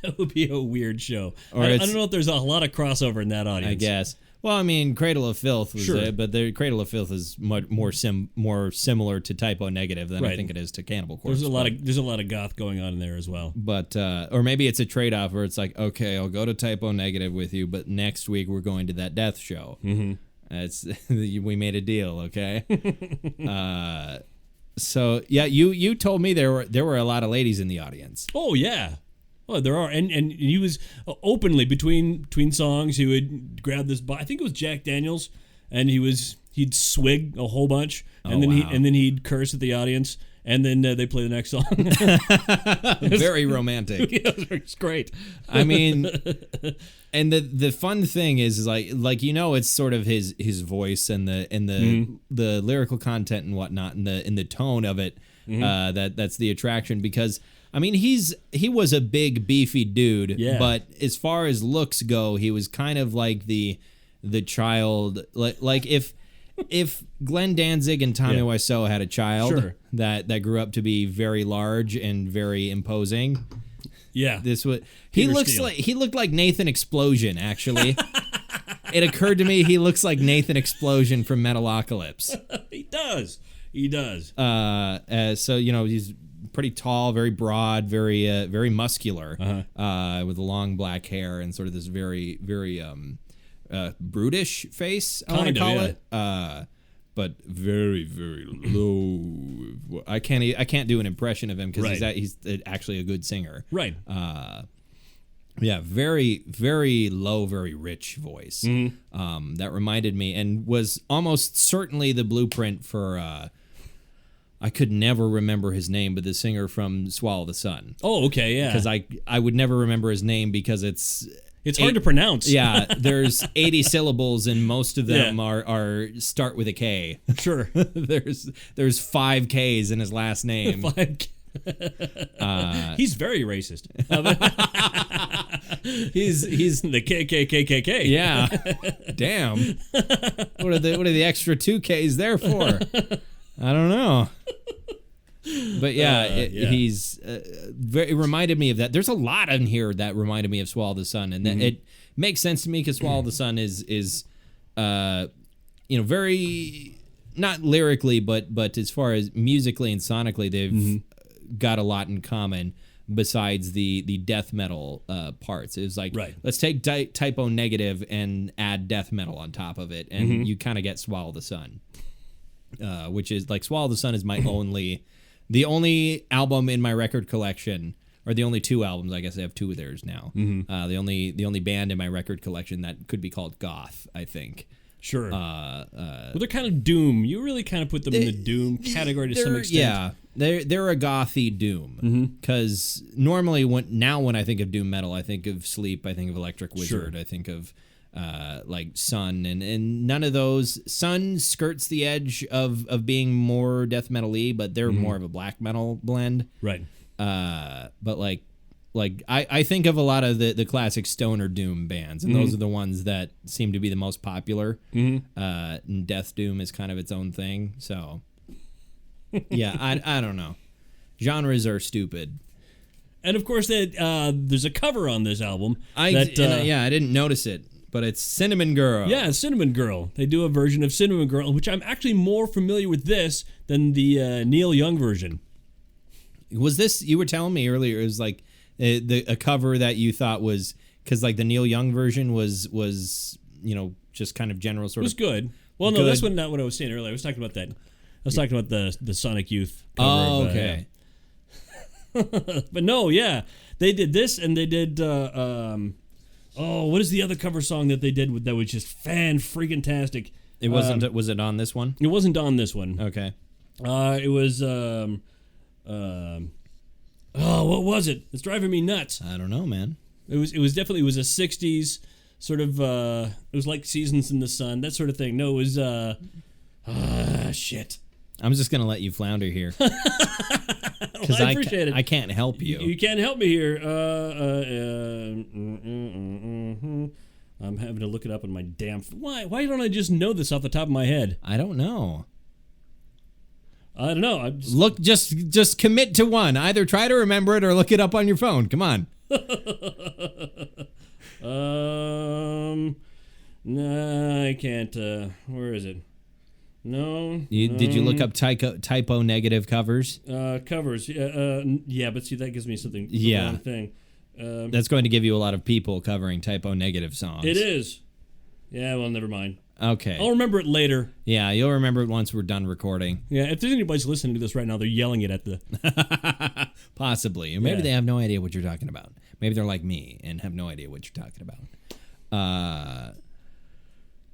[SPEAKER 2] That would be a weird show. I don't know if there's a lot of crossover in that audience.
[SPEAKER 1] I guess. Well, I mean, Cradle of Filth was
[SPEAKER 2] Sure.
[SPEAKER 1] but the Cradle of Filth is much more similar to Typo Negative than I
[SPEAKER 2] Right.
[SPEAKER 1] think it is to Cannibal Corpse.
[SPEAKER 2] There's a lot of goth going on in there as well.
[SPEAKER 1] But or maybe it's a trade-off where it's like, okay, I'll go to Typo Negative with you, but next week we're going to that death show. Mm-hmm. It's we made a deal, okay? So yeah, you told me there were a lot of ladies in the audience.
[SPEAKER 2] Oh yeah. Oh, there are, and he was openly between songs. He would grab this. I think it was Jack Daniels, and he'd swig a whole bunch, and then he'd curse at the audience, and then they play the next song.
[SPEAKER 1] Very romantic.
[SPEAKER 2] Yeah, it's great.
[SPEAKER 1] I mean, and the fun thing is like it's sort of his voice and the lyrical content and whatnot and the tone of it that's the attraction, because I mean he was a big beefy dude, but as far as looks go, he was kind of like the child, like if Glenn Danzig and Tommy Wiseau had a child that grew up to be very large and very imposing. Yeah, he looked like Nathan Explosion. Actually, it occurred to me he looks like Nathan Explosion from Metalocalypse.
[SPEAKER 2] He does.
[SPEAKER 1] So he's pretty tall, very broad, very muscular, with long black hair and sort of this very very brutish face. I want to call it. But very, very low. I can't do an impression of him because he's actually a good singer.
[SPEAKER 2] Right.
[SPEAKER 1] Yeah, very, very low, very rich voice. That reminded me and was almost certainly the blueprint for. I could never remember his name, but the singer from Swallow the Sun.
[SPEAKER 2] Oh, okay, yeah.
[SPEAKER 1] Because I would never remember his name because it's
[SPEAKER 2] hard to pronounce.
[SPEAKER 1] Yeah, there's 80 syllables and most of them are start with a K.
[SPEAKER 2] Sure.
[SPEAKER 1] there's 5 Ks in his last name.
[SPEAKER 2] 5 he's very racist.
[SPEAKER 1] he's
[SPEAKER 2] the KKKKK.
[SPEAKER 1] Yeah. Damn. What are the extra 2 Ks there for? I don't know. But he's it reminded me of that. There's a lot in here that reminded me of Swallow the Sun, and that it makes sense to me because Swallow the Sun is very, not lyrically, but as far as musically and sonically, they've got a lot in common. Besides the death metal parts, it was like, let's take Typo Negative and add death metal on top of it, and you kind of get Swallow the Sun, which is like Swallow the Sun is my the only album in my record collection, or the only 2 albums. I guess I have 2 of theirs now. The only band in my record collection that could be called goth, I think.
[SPEAKER 2] Sure. Well, they're kind of doom. You really kind of put them in the doom category to some extent.
[SPEAKER 1] Yeah, they're a gothy doom. Because normally when I think of doom metal, I think of Sleep, I think of Electric Wizard, I think of like Sun, and none of those. Sun skirts the edge of being more death metal-y, but they're more of a black metal blend. Right. But like I think of a lot of the classic stoner doom bands, and those are the ones that seem to be the most popular. And death doom is kind of its own thing. So yeah, I don't know. Genres are stupid.
[SPEAKER 2] And of course, there's a cover on this album.
[SPEAKER 1] I didn't notice it. But it's Cinnamon Girl.
[SPEAKER 2] Yeah, Cinnamon Girl. They do a version of Cinnamon Girl, which I'm actually more familiar with this than the Neil Young version.
[SPEAKER 1] Was this, you were telling me earlier, it was like a cover that you thought was, because like the Neil Young version was just kind of general sort of.
[SPEAKER 2] It was good. Well, no, that's not what I was saying earlier. I was talking about that. I was talking about the Sonic Youth cover.
[SPEAKER 1] Oh, okay.
[SPEAKER 2] But no, yeah. They did this, and they did... what is the other cover song that they did that was just fan-freaking-tastic?
[SPEAKER 1] It wasn't. Was it on this one?
[SPEAKER 2] It wasn't on this one.
[SPEAKER 1] Okay.
[SPEAKER 2] It was. What was it? It's driving me nuts.
[SPEAKER 1] I don't know, man.
[SPEAKER 2] It was definitely a '60s sort of. It was like Seasons in the Sun, that sort of thing. No, it was. Shit.
[SPEAKER 1] I'm just gonna let you flounder here.
[SPEAKER 2] Because I appreciate it.
[SPEAKER 1] I can't help you.
[SPEAKER 2] You can't help me here. I'm having to look it up on my damn... Why don't I just know this off the top of my head?
[SPEAKER 1] I don't know.
[SPEAKER 2] I don't know.
[SPEAKER 1] Just commit to one. Either try to remember it or look it up on your phone. Come on.
[SPEAKER 2] No, I can't. Where is it? No.
[SPEAKER 1] Did you look up typo negative covers?
[SPEAKER 2] Covers. Yeah, but see, that gives me something. The wrong thing.
[SPEAKER 1] That's going to give you a lot of people covering typo negative songs.
[SPEAKER 2] It is. Yeah, well, never mind.
[SPEAKER 1] Okay.
[SPEAKER 2] I'll remember it later.
[SPEAKER 1] Yeah, you'll remember it once we're done recording.
[SPEAKER 2] Yeah, if there's anybody listening to this right now, they're yelling it at the...
[SPEAKER 1] Possibly. Or maybe they have no idea what you're talking about. Maybe they're like me and have no idea what you're talking about.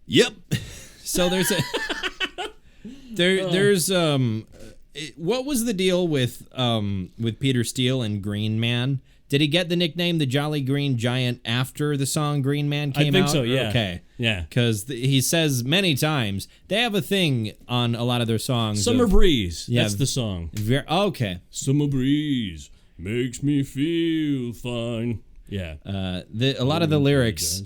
[SPEAKER 1] Yep. So there's a... There's what was the deal with Peter Steele and Green Man? Did he get the nickname the Jolly Green Giant after the song Green Man came out?
[SPEAKER 2] I think so, yeah.
[SPEAKER 1] Okay.
[SPEAKER 2] Yeah.
[SPEAKER 1] Because he says many times, they have a thing on a lot of their songs.
[SPEAKER 2] Summer Breeze.
[SPEAKER 1] Yeah,
[SPEAKER 2] that's the song.
[SPEAKER 1] Okay.
[SPEAKER 2] Summer Breeze makes me feel fine. Yeah.
[SPEAKER 1] A lot of the lyrics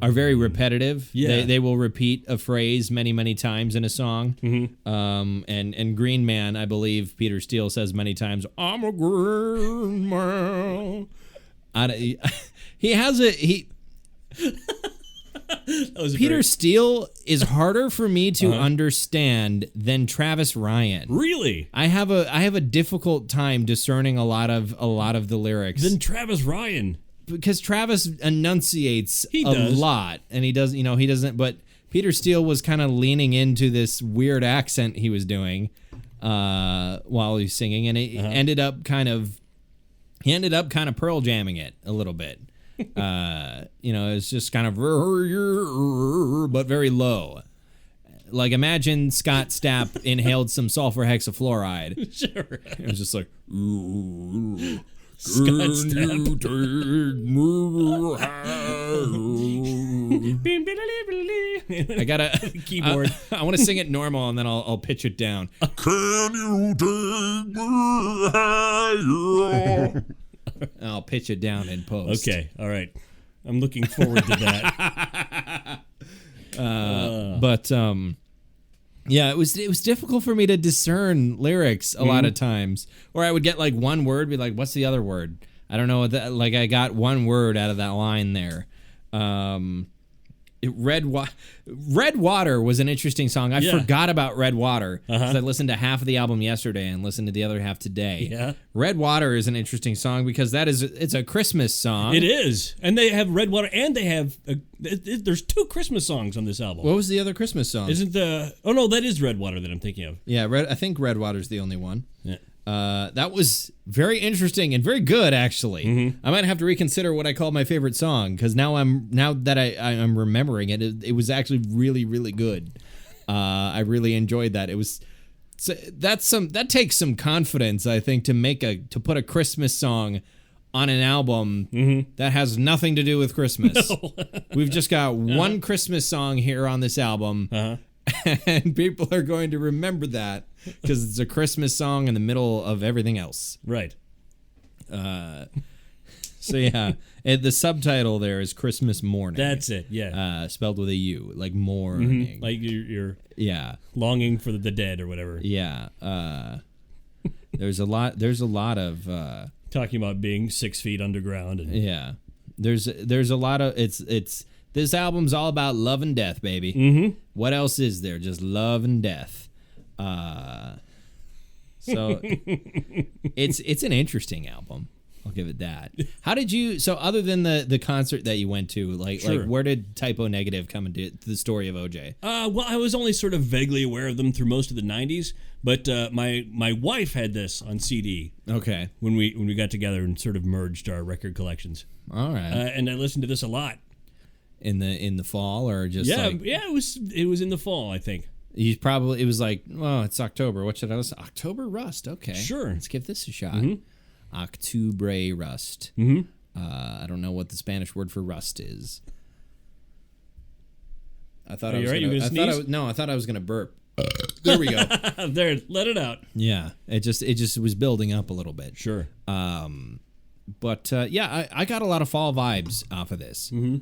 [SPEAKER 1] are very repetitive.
[SPEAKER 2] Yeah.
[SPEAKER 1] They will repeat a phrase many, many times in a song.
[SPEAKER 2] Mm-hmm.
[SPEAKER 1] And Green Man, I believe Peter Steele says many times, I'm a green man. He has a... Peter Steele is harder for me to understand than Travis Ryan.
[SPEAKER 2] Really?
[SPEAKER 1] I have a difficult time discerning a lot of the lyrics.
[SPEAKER 2] Than Travis Ryan.
[SPEAKER 1] Because Travis enunciates lot, and he doesn't. But Peter Steele was kind of leaning into this weird accent he was doing while he was singing, and he ended up kind of Pearl Jamming it a little bit. It's just kind of but very low. Like imagine Scott Stapp inhaled some sulfur hexafluoride.
[SPEAKER 2] Sure.
[SPEAKER 1] It was just like.
[SPEAKER 2] Scott Stapp.
[SPEAKER 1] I gotta
[SPEAKER 2] keyboard.
[SPEAKER 1] I want to sing it normal and then I'll pitch it down.
[SPEAKER 3] Can you take me higher?
[SPEAKER 1] I'll pitch it down in post.
[SPEAKER 2] Okay, all right. I'm looking forward to that.
[SPEAKER 1] Yeah, it was difficult for me to discern lyrics a lot of times. Or I would get like one word, be like, what's the other word? I don't know. Like I got one word out of that line there. Red Water was an interesting song. I forgot about Red Water because I listened to half of the album yesterday and listened to the other half today.
[SPEAKER 2] Yeah.
[SPEAKER 1] Red Water is an interesting song because it's a Christmas song.
[SPEAKER 2] It is. And they have Red Water and they have there's 2 Christmas songs on this album.
[SPEAKER 1] What was the other Christmas song?
[SPEAKER 2] Oh no, that is Red Water that I'm thinking of.
[SPEAKER 1] Yeah, I think Red Water's the only one.
[SPEAKER 2] Yeah.
[SPEAKER 1] That was very interesting and very good, actually.
[SPEAKER 2] Mm-hmm.
[SPEAKER 1] I might have to reconsider what I call my favorite song because now that I'm remembering it was actually really, really good. I really enjoyed that. That takes some confidence, I think, to put a Christmas song on an album that has nothing to do with Christmas. No. We've just got one Christmas song here on this album. And people are going to remember that because it's a Christmas song in the middle of everything else.
[SPEAKER 2] Right.
[SPEAKER 1] So yeah, the subtitle there is Christmas Morning.
[SPEAKER 2] That's it. Yeah.
[SPEAKER 1] Spelled with a U, like morning.
[SPEAKER 2] Like you're
[SPEAKER 1] longing
[SPEAKER 2] for the dead or whatever.
[SPEAKER 1] Yeah. There's a lot of
[SPEAKER 2] talking about being 6 feet underground and
[SPEAKER 1] There's a lot of it's this album's all about love and death, baby.
[SPEAKER 2] Mm-hmm.
[SPEAKER 1] What else is there? Just love and death. So it's an interesting album. I'll give it that. How did you? So other than the concert that you went to, like where did Typo Negative come into the story of OJ?
[SPEAKER 2] Well, I was only sort of vaguely aware of them through most of the '90s, but my wife had this on CD.
[SPEAKER 1] Okay.
[SPEAKER 2] When we got together and sort of merged our record collections.
[SPEAKER 1] All right.
[SPEAKER 2] And I listened to this a lot.
[SPEAKER 1] In the fall or just
[SPEAKER 2] it was in the fall, I think.
[SPEAKER 1] It was like, oh, it's October. What should I listen? October Rust. Okay,
[SPEAKER 2] sure.
[SPEAKER 1] Let's give this a shot.
[SPEAKER 2] Mm-hmm.
[SPEAKER 1] Octubre Rust.
[SPEAKER 2] Mm-hmm.
[SPEAKER 1] I don't know what the Spanish word for rust is. I thought
[SPEAKER 2] I
[SPEAKER 1] was gonna burp. There we go.
[SPEAKER 2] There, let it out.
[SPEAKER 1] Yeah, it just was building up a little bit.
[SPEAKER 2] Sure.
[SPEAKER 1] But I got a lot of fall vibes off of this.
[SPEAKER 2] Mm-hmm.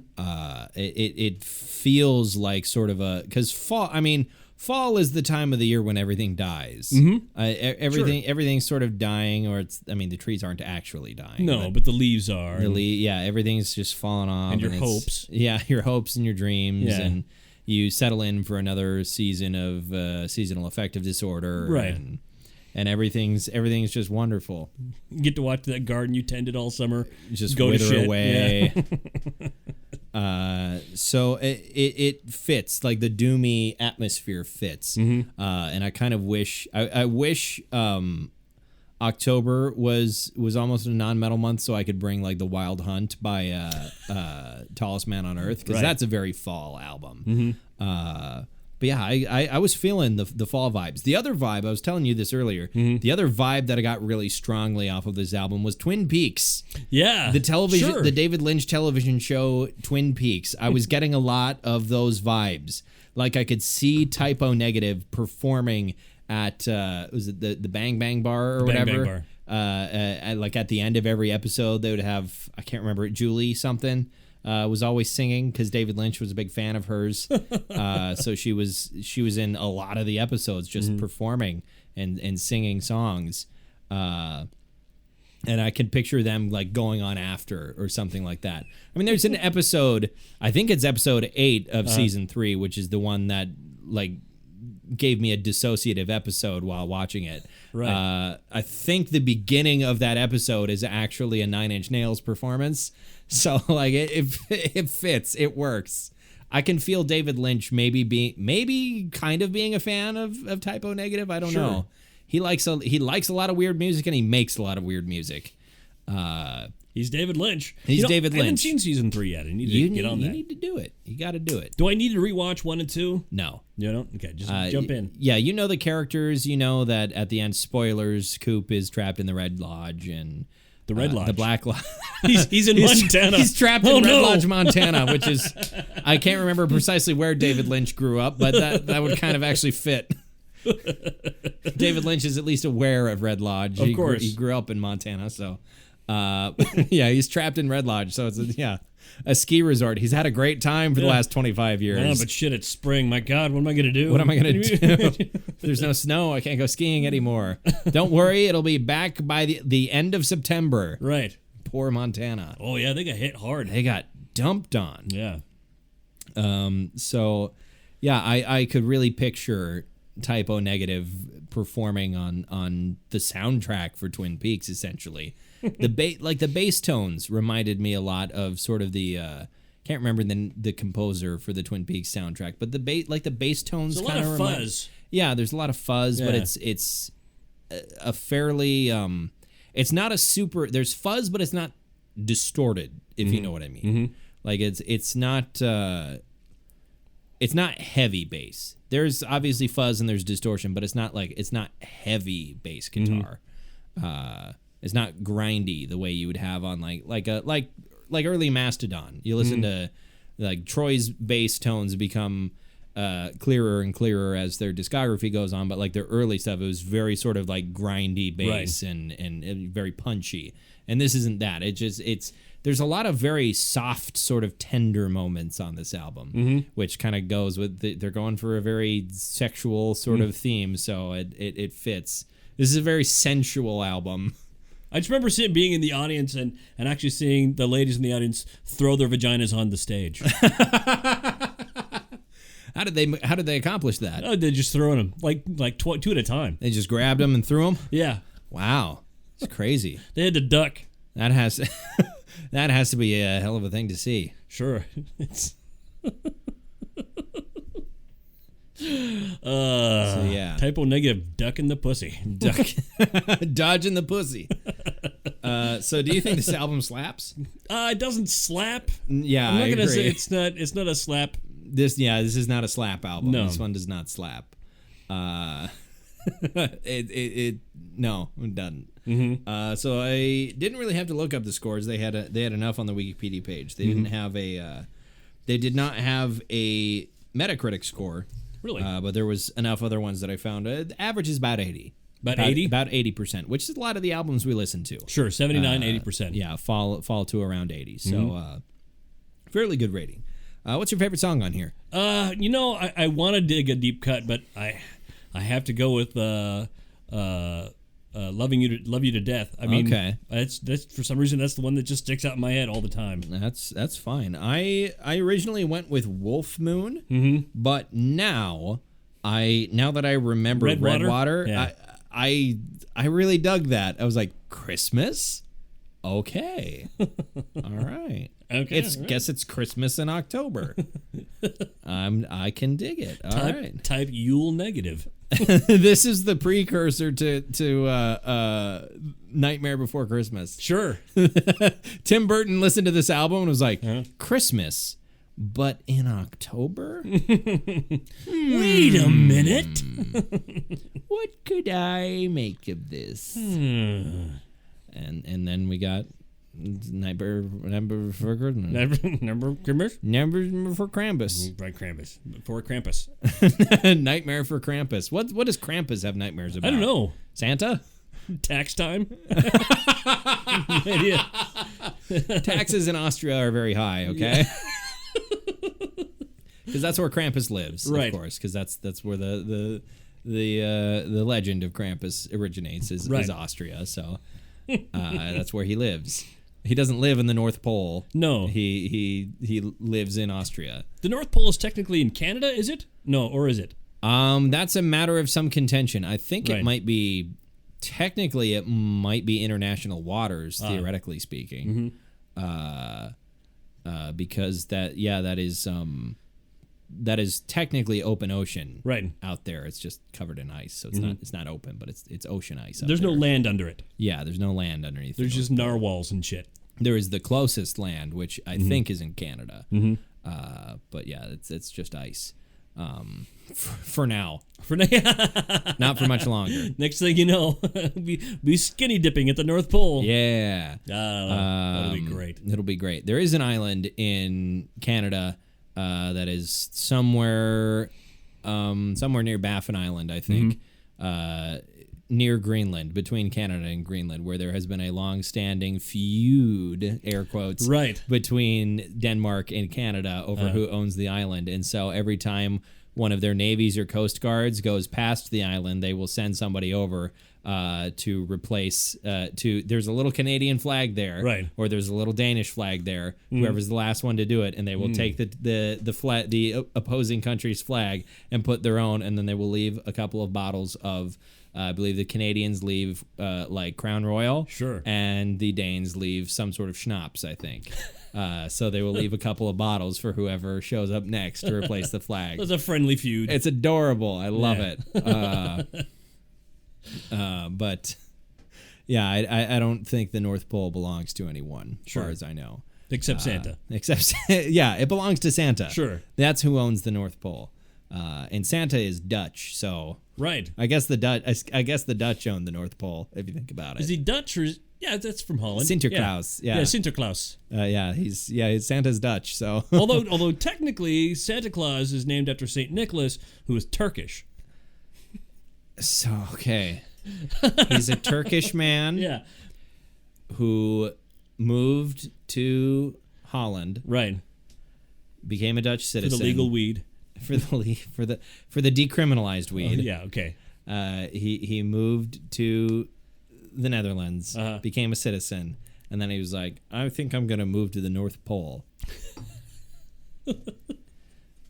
[SPEAKER 1] It feels like sort of because fall. I mean, fall is the time of the year when everything dies. Everything's sort of dying, or the trees aren't actually dying.
[SPEAKER 2] No, but the leaves are.
[SPEAKER 1] Everything's just falling off.
[SPEAKER 2] And your hopes.
[SPEAKER 1] Yeah, your hopes and your dreams.
[SPEAKER 2] Yeah.
[SPEAKER 1] And you settle in for another season of seasonal affective disorder.
[SPEAKER 2] Right.
[SPEAKER 1] And everything's just wonderful.
[SPEAKER 2] You get to watch that garden you tended all summer.
[SPEAKER 1] Just
[SPEAKER 2] go
[SPEAKER 1] wither
[SPEAKER 2] to shit.
[SPEAKER 1] away. So it fits, like the doomy atmosphere fits. And I kind of wish I wish October was almost a non-metal month, so I could bring like The Wild Hunt by Tallest Man on Earth, because that's a very fall album. But yeah, I was feeling the fall vibes. The other vibe, I was telling you this earlier, the other vibe that I got really strongly off of this album was Twin Peaks.
[SPEAKER 2] Yeah.
[SPEAKER 1] The television, the David Lynch television show Twin Peaks. I was getting a lot of those vibes. Like I could see Typo Negative performing at, was it the Bang Bang Bar or whatever?
[SPEAKER 2] Bang Bang Bar.
[SPEAKER 1] Like at the end of every episode, they would have, I can't remember, Julie something. Was always singing because David Lynch was a big fan of hers. So she was in a lot of the episodes just performing and singing songs. And I can picture them like going on after or something like that. I mean, there's an episode, I think it's episode 8 of season 3, which is the one that like gave me a dissociative episode while watching it.
[SPEAKER 2] Right.
[SPEAKER 1] I think the beginning of that episode is actually a Nine Inch Nails performance. So like it fits, it works. I can feel David Lynch maybe kind of being a fan of Typo Negative. I don't know. He likes a lot of weird music, and he makes a lot of weird music.
[SPEAKER 2] He's David Lynch.
[SPEAKER 1] David Lynch.
[SPEAKER 2] I haven't seen season 3 yet. I need to get on that.
[SPEAKER 1] You need to do it. You got to do it.
[SPEAKER 2] Do I need to rewatch 1 and 2?
[SPEAKER 1] No.
[SPEAKER 2] You don't? Okay, just jump in.
[SPEAKER 1] Yeah, you know the characters. You know that at the end, spoilers, Coop is trapped in the Red Lodge and
[SPEAKER 2] the Red Lodge.
[SPEAKER 1] The Black Lodge.
[SPEAKER 2] He's in Montana.
[SPEAKER 1] He's trapped in Red Lodge, Montana, which is, I can't remember precisely where David Lynch grew up, but that would kind of actually fit. David Lynch is at least aware of Red Lodge.
[SPEAKER 2] Of course.
[SPEAKER 1] He grew up in Montana, so yeah, he's trapped in Red Lodge. So it's a ski resort. He's had a great time for the last 25 years.
[SPEAKER 2] Yeah, but shit, it's spring. My God, what am I going to do?
[SPEAKER 1] What am I going to do? There's no snow. I can't go skiing anymore. Don't worry, it'll be back by the end of September.
[SPEAKER 2] Right.
[SPEAKER 1] Poor Montana.
[SPEAKER 2] Oh yeah, they got hit hard.
[SPEAKER 1] They got dumped on.
[SPEAKER 2] Yeah.
[SPEAKER 1] So yeah, I could really picture Typo Negative performing on the soundtrack for Twin Peaks, essentially. The bass tones reminded me a lot of sort of the can't remember the composer for the Twin Peaks soundtrack, but the bass tones kind of
[SPEAKER 2] fuzz.
[SPEAKER 1] Yeah, there's a lot of fuzz, but it's a fairly it's not a super, there's fuzz, but it's not distorted, if you know what I mean. Like it's not heavy bass. There's obviously fuzz and there's distortion, but it's not heavy bass guitar. It's not grindy the way you would have on like early Mastodon. You listen to like Troy's bass tones become clearer and clearer as their discography goes on, but like their early stuff, it was very sort of like grindy bass and very punchy. And this isn't that. There's a lot of very soft, sort of tender moments on this album, which kind of goes with they're going for a very sexual sort of theme, so it fits. This is a very sensual album.
[SPEAKER 2] I just remember being in the audience and actually seeing the ladies in the audience throw their vaginas on the stage.
[SPEAKER 1] How did they accomplish that?
[SPEAKER 2] Oh, they're just throwing them like 2 at a time.
[SPEAKER 1] They just grabbed them and threw them?
[SPEAKER 2] Yeah.
[SPEAKER 1] Wow, it's crazy.
[SPEAKER 2] They had to duck.
[SPEAKER 1] That has to be a hell of a thing to see.
[SPEAKER 2] Sure. It's
[SPEAKER 1] so yeah,
[SPEAKER 2] Typo Negative, ducking the pussy.
[SPEAKER 1] Dodging the pussy. So do you think this album slaps?
[SPEAKER 2] It doesn't slap.
[SPEAKER 1] Yeah,
[SPEAKER 2] I'm not gonna say
[SPEAKER 1] agree.
[SPEAKER 2] it's not a slap.
[SPEAKER 1] This is not a slap album.
[SPEAKER 2] No.
[SPEAKER 1] This one does not slap. It doesn't. So I didn't really have to look up the scores. They had enough on the Wikipedia page. They didn't have they did not have a Metacritic score.
[SPEAKER 2] Really?
[SPEAKER 1] But there was enough other ones that I found. The average is about 80.
[SPEAKER 2] About 80?
[SPEAKER 1] About 80%, which is a lot of the albums we listen to.
[SPEAKER 2] Sure, 79, 80%.
[SPEAKER 1] Yeah, fall to around 80. So fairly good rating. What's your favorite song on here?
[SPEAKER 2] I want to dig a deep cut, but I have to go with love you to death. I mean,
[SPEAKER 1] okay.
[SPEAKER 2] That's for some reason that's the one that just sticks out in my head all the time.
[SPEAKER 1] That's fine. I originally went with Wolf Moon, but now that I remember Red Water,
[SPEAKER 2] yeah.
[SPEAKER 1] I really dug that. I was like, Christmas? Okay. All right.
[SPEAKER 2] Okay.
[SPEAKER 1] Guess it's Christmas in October. I can dig it. All right.
[SPEAKER 2] Type Yule negative.
[SPEAKER 1] This is the precursor to Nightmare Before Christmas.
[SPEAKER 2] Sure.
[SPEAKER 1] Tim Burton listened to this album and was like, Christmas, but in October?
[SPEAKER 2] Wait a minute.
[SPEAKER 1] What could I make of this? And then we got Nightmare Before Christmas.
[SPEAKER 2] Number Krampus?
[SPEAKER 1] Nightmare for Krampus.
[SPEAKER 2] Right, Krampus. Before Krampus.
[SPEAKER 1] Nightmare for Krampus. What does Krampus have nightmares about?
[SPEAKER 2] I don't know.
[SPEAKER 1] Santa?
[SPEAKER 2] Tax time? No idea.
[SPEAKER 1] Taxes in Austria are very high, okay? Because that's where Krampus lives,
[SPEAKER 2] right.
[SPEAKER 1] Of course, because that's where the legend of Krampus originates is Austria, so that's where he lives. He doesn't live in the North Pole.
[SPEAKER 2] No.
[SPEAKER 1] He lives in Austria.
[SPEAKER 2] The North Pole is technically in Canada, is it? No, or is it?
[SPEAKER 1] That's a matter of some contention. I think
[SPEAKER 2] Right.
[SPEAKER 1] it might be international waters, theoretically speaking. Because that is technically open ocean
[SPEAKER 2] Right.
[SPEAKER 1] out there. It's just covered in ice, so it's not open, but it's ocean ice.
[SPEAKER 2] There's no land under it.
[SPEAKER 1] Yeah, there's no land underneath.
[SPEAKER 2] There's just narwhals and shit.
[SPEAKER 1] There is the closest land, which I think is in Canada. But yeah, it's just ice. For now. Not for much longer.
[SPEAKER 2] Next thing you know, be skinny dipping at the North Pole.
[SPEAKER 1] Yeah.
[SPEAKER 2] That'll be great.
[SPEAKER 1] It'll be great. There is an island in Canada that is somewhere near Baffin Island, I think, near Greenland, between Canada and Greenland, where there has been a long-standing feud, air quotes,
[SPEAKER 2] right,
[SPEAKER 1] between Denmark and Canada over who owns the island. And so every time one of their navies or coast guards goes past the island, they will send somebody over to replace. There's a little Canadian flag there,
[SPEAKER 2] right,
[SPEAKER 1] or there's a little Danish flag there. Whoever's the last one to do it, and they will take the opposing country's flag and put their own, and then they will leave a couple of bottles of. I believe the Canadians leave like Crown Royal,
[SPEAKER 2] sure,
[SPEAKER 1] and the Danes leave some sort of schnapps, I think. So they will leave a couple of bottles for whoever shows up next to replace the flag.
[SPEAKER 2] It's a friendly feud.
[SPEAKER 1] It's adorable. I love it. But yeah, I don't think the North Pole belongs to anyone, as far as I know.
[SPEAKER 2] Except Santa.
[SPEAKER 1] Yeah, it belongs to Santa.
[SPEAKER 2] Sure.
[SPEAKER 1] That's who owns the North Pole. And Santa is Dutch, so
[SPEAKER 2] right.
[SPEAKER 1] I guess the Dutch own the North Pole, if you think about it.
[SPEAKER 2] Is he Dutch or that's from Holland.
[SPEAKER 1] Sinterklaas. Yeah,
[SPEAKER 2] Sinterklaas.
[SPEAKER 1] He's Santa's Dutch. So
[SPEAKER 2] although technically Santa Claus is named after Saint Nicholas, who is Turkish.
[SPEAKER 1] So okay, he's a Turkish man.
[SPEAKER 2] Yeah.
[SPEAKER 1] Who moved to Holland.
[SPEAKER 2] Right.
[SPEAKER 1] Became a Dutch citizen
[SPEAKER 2] for the legal weed.
[SPEAKER 1] For the decriminalized weed.
[SPEAKER 2] Yeah. Okay.
[SPEAKER 1] He moved to the Netherlands, became a citizen, and then he was like, I think I'm gonna move to the North Pole.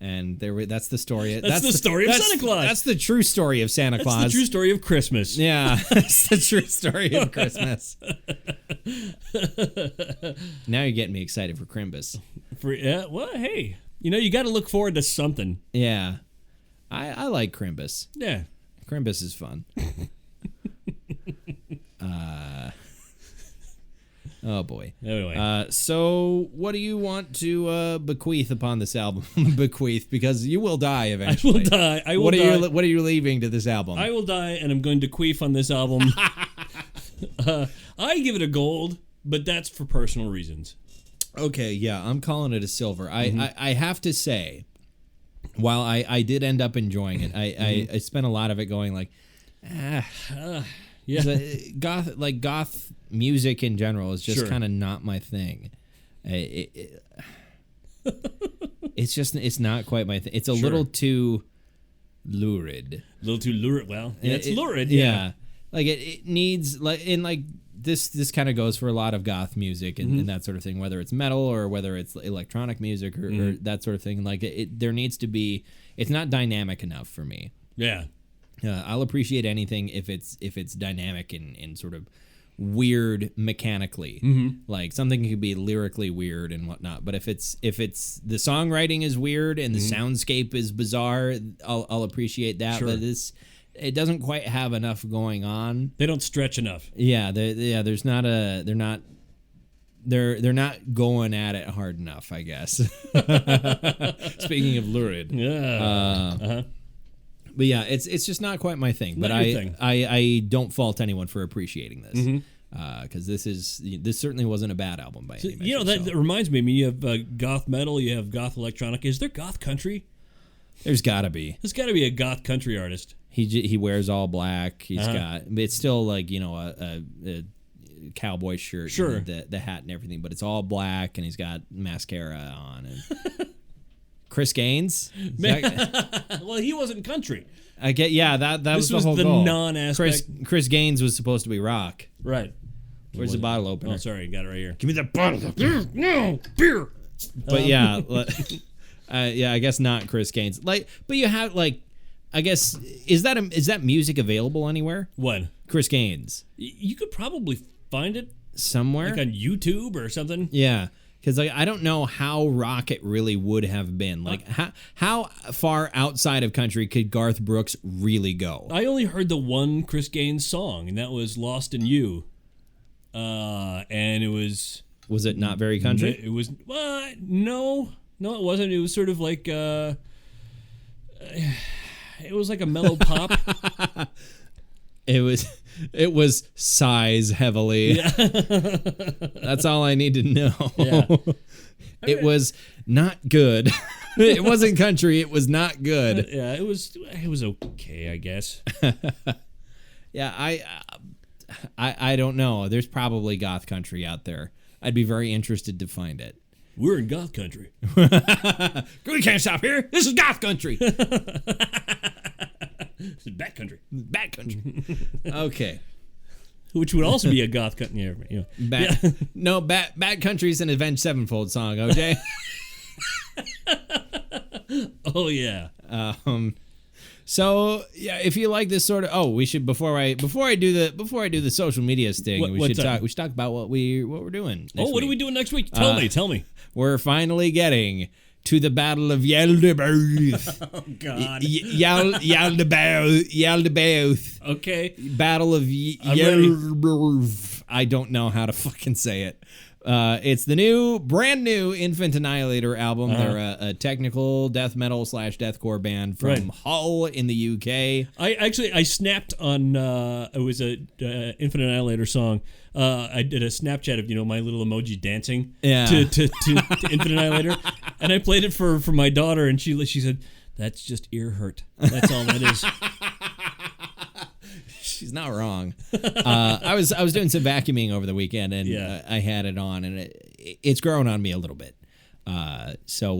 [SPEAKER 1] And that's the story.
[SPEAKER 2] That's the story of Santa Claus.
[SPEAKER 1] That's the true story of Santa Claus.
[SPEAKER 2] That's the true story of Christmas.
[SPEAKER 1] Yeah, that's the true story of Christmas. Now you're getting me excited for Krampus.
[SPEAKER 2] Well, hey, you got to look forward to something.
[SPEAKER 1] Yeah, I like Krampus.
[SPEAKER 2] Yeah,
[SPEAKER 1] Krampus is fun. Oh boy.
[SPEAKER 2] Anyway.
[SPEAKER 1] So what do you want to bequeath upon this album? Bequeath, because you will die eventually.
[SPEAKER 2] I will die.
[SPEAKER 1] What are you leaving to this album?
[SPEAKER 2] I will die, and I'm going to queef on this album. I give it a gold, but that's for personal reasons.
[SPEAKER 1] Okay, yeah, I'm calling it a silver. I have to say, while I did end up enjoying it, I spent a lot of it going like, yeah, goth music in general is just kind of not my thing. It it's not quite my thing. It's a
[SPEAKER 2] Sure.
[SPEAKER 1] little too lurid.
[SPEAKER 2] A little too lurid. Well, yeah, it's lurid.
[SPEAKER 1] Yeah. Like it needs like this kind of goes for a lot of goth music and that sort of thing, whether it's metal or whether it's electronic music or that sort of thing. Like there needs to be. It's not dynamic enough for me.
[SPEAKER 2] Yeah.
[SPEAKER 1] I'll appreciate anything if it's dynamic and sort of weird mechanically. Like something could be lyrically weird and whatnot. But if it's the songwriting is weird and the soundscape is bizarre, I'll appreciate that.
[SPEAKER 2] Sure.
[SPEAKER 1] But it doesn't quite have enough going on.
[SPEAKER 2] They don't stretch enough.
[SPEAKER 1] Yeah, there's not a they're not going at it hard enough, I guess. Speaking of lurid.
[SPEAKER 2] Yeah.
[SPEAKER 1] But yeah, it's just not quite my thing. But
[SPEAKER 2] Not your thing.
[SPEAKER 1] I don't fault anyone for appreciating this. Because this certainly wasn't a bad album by any measure.
[SPEAKER 2] That reminds me. I mean, you have goth metal, you have goth electronic. Is there goth country?
[SPEAKER 1] There's gotta be.
[SPEAKER 2] There's got to be a goth country artist.
[SPEAKER 1] He wears all black. He's got. It's still like a cowboy shirt,
[SPEAKER 2] Sure,
[SPEAKER 1] and the hat and everything, but it's all black, and he's got mascara on. And Chris Gaines.
[SPEAKER 2] Well, he wasn't country.
[SPEAKER 1] I get. Yeah, that was
[SPEAKER 2] This
[SPEAKER 1] the whole
[SPEAKER 2] was the
[SPEAKER 1] goal.
[SPEAKER 2] non-aspect.
[SPEAKER 1] Chris Gaines was supposed to be rock.
[SPEAKER 2] Right.
[SPEAKER 1] Where's the bottle opener?
[SPEAKER 2] Oh, sorry, got it right here.
[SPEAKER 1] Give me that bottle opener.
[SPEAKER 2] No beer.
[SPEAKER 1] But yeah, I guess not Chris Gaines. But you have I guess is that music available anywhere?
[SPEAKER 2] What?
[SPEAKER 1] Chris Gaines
[SPEAKER 2] You could probably find it
[SPEAKER 1] somewhere,
[SPEAKER 2] like on YouTube or something.
[SPEAKER 1] Yeah, because I don't know how rock it really would have been. Like how far outside of country could Garth Brooks really go?
[SPEAKER 2] I only heard the one Chris Gaines song, and that was "Lost in You," and it was.
[SPEAKER 1] Was it not very country?
[SPEAKER 2] It was. No, it wasn't. It was sort of like. It was like a mellow pop.
[SPEAKER 1] It was sighs heavily. Yeah. That's all I need to know.
[SPEAKER 2] Yeah.
[SPEAKER 1] It was not good. It wasn't country. It was not good.
[SPEAKER 2] Yeah, it was okay, I guess.
[SPEAKER 1] Yeah, I don't know. There's probably goth country out there. I'd be very interested to find it.
[SPEAKER 2] We're in goth country.
[SPEAKER 1] We can't stop here. This is goth country.
[SPEAKER 2] This is bat country.
[SPEAKER 1] Bad country. Okay.
[SPEAKER 2] Which would also be a goth country.
[SPEAKER 1] No, Bad Country's an Avenged Sevenfold song, OJ.
[SPEAKER 2] Oh yeah.
[SPEAKER 1] So yeah, if you like this sort of, we should before I do the social media sting, we should talk about what we're doing.
[SPEAKER 2] What
[SPEAKER 1] week.
[SPEAKER 2] are we doing next week? Tell me.
[SPEAKER 1] We're finally getting to the Battle of Yaldabaoth.
[SPEAKER 2] Oh God.
[SPEAKER 1] Yaldabaoth.
[SPEAKER 2] Okay.
[SPEAKER 1] Battle of Yaldabaoth. I don't know how to fucking say it. It's the brand new Infant Annihilator album. They're a technical death metal / deathcore band from Hull in the UK.
[SPEAKER 2] I snapped on it was a Infant Annihilator song. I did a Snapchat of my little emoji dancing to Infant Annihilator, and I played it for my daughter, and she said, "That's just ear hurt. That's all that is."
[SPEAKER 1] She's not wrong. I was doing some vacuuming over the weekend, and I had it on, and it's grown on me a little bit. So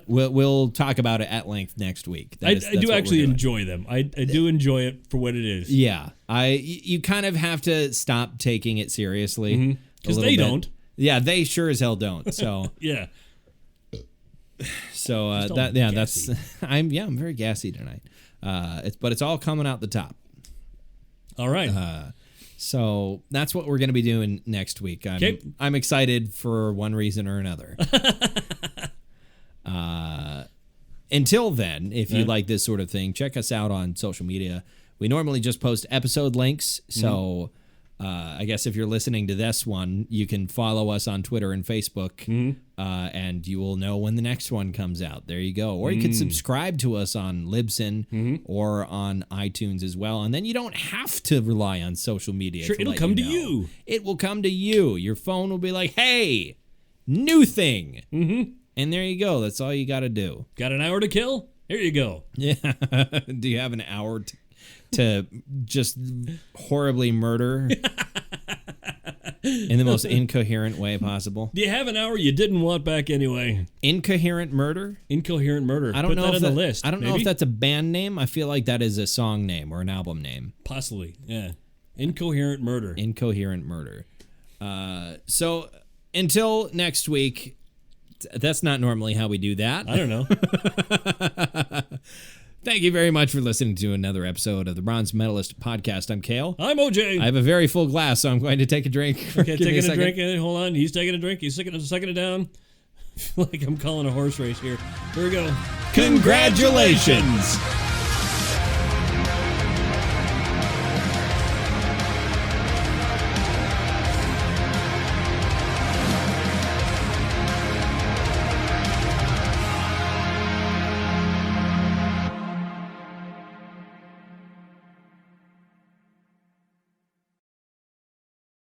[SPEAKER 1] we'll talk about it at length next week.
[SPEAKER 2] I do actually enjoy them. I do enjoy it for what it is.
[SPEAKER 1] Yeah, you kind of have to stop taking it seriously
[SPEAKER 2] because they don't.
[SPEAKER 1] Yeah, they sure as hell don't. So
[SPEAKER 2] yeah.
[SPEAKER 1] So that's I'm very gassy tonight. But it's all coming out the top.
[SPEAKER 2] All right.
[SPEAKER 1] So that's what we're going to be doing next week. I'm excited for one reason or another. Until then, if you like this sort of thing, check us out on social media. We normally just post episode links. So I guess if you're listening to this one, you can follow us on Twitter and Facebook, and you will know when the next one comes out. There you go. Or you could subscribe to us on Libsyn or on iTunes as well. And then you don't have to rely on social media.
[SPEAKER 2] Sure, it'll come to you.
[SPEAKER 1] It will come to you. Your phone will be like, hey, new thing. And there you go. That's all you got to do.
[SPEAKER 2] Got an hour to kill? Here you go.
[SPEAKER 1] Yeah. Do you have an hour to just horribly murder? in the most incoherent way possible.
[SPEAKER 2] Do you have an hour you didn't want back anyway?
[SPEAKER 1] Incoherent Murder?
[SPEAKER 2] Incoherent Murder.
[SPEAKER 1] I don't
[SPEAKER 2] Put
[SPEAKER 1] know
[SPEAKER 2] that
[SPEAKER 1] if
[SPEAKER 2] on the list.
[SPEAKER 1] I don't know
[SPEAKER 2] maybe?
[SPEAKER 1] if that's a band name. I feel like that is a song name or an album name.
[SPEAKER 2] Possibly, yeah. Incoherent Murder.
[SPEAKER 1] Incoherent Murder. So until next week, that's not normally how we do that.
[SPEAKER 2] I don't know.
[SPEAKER 1] Thank you very much for listening to another episode of the Bronze Metalist Podcast. I'm Kale.
[SPEAKER 2] I'm OJ.
[SPEAKER 1] I have a very full glass, so I'm going to take a drink.
[SPEAKER 2] Okay, taking a drink. Hold on. He's taking a drink. He's sucking it down. I feel like I'm calling a horse race here. Here we go.
[SPEAKER 1] Congratulations!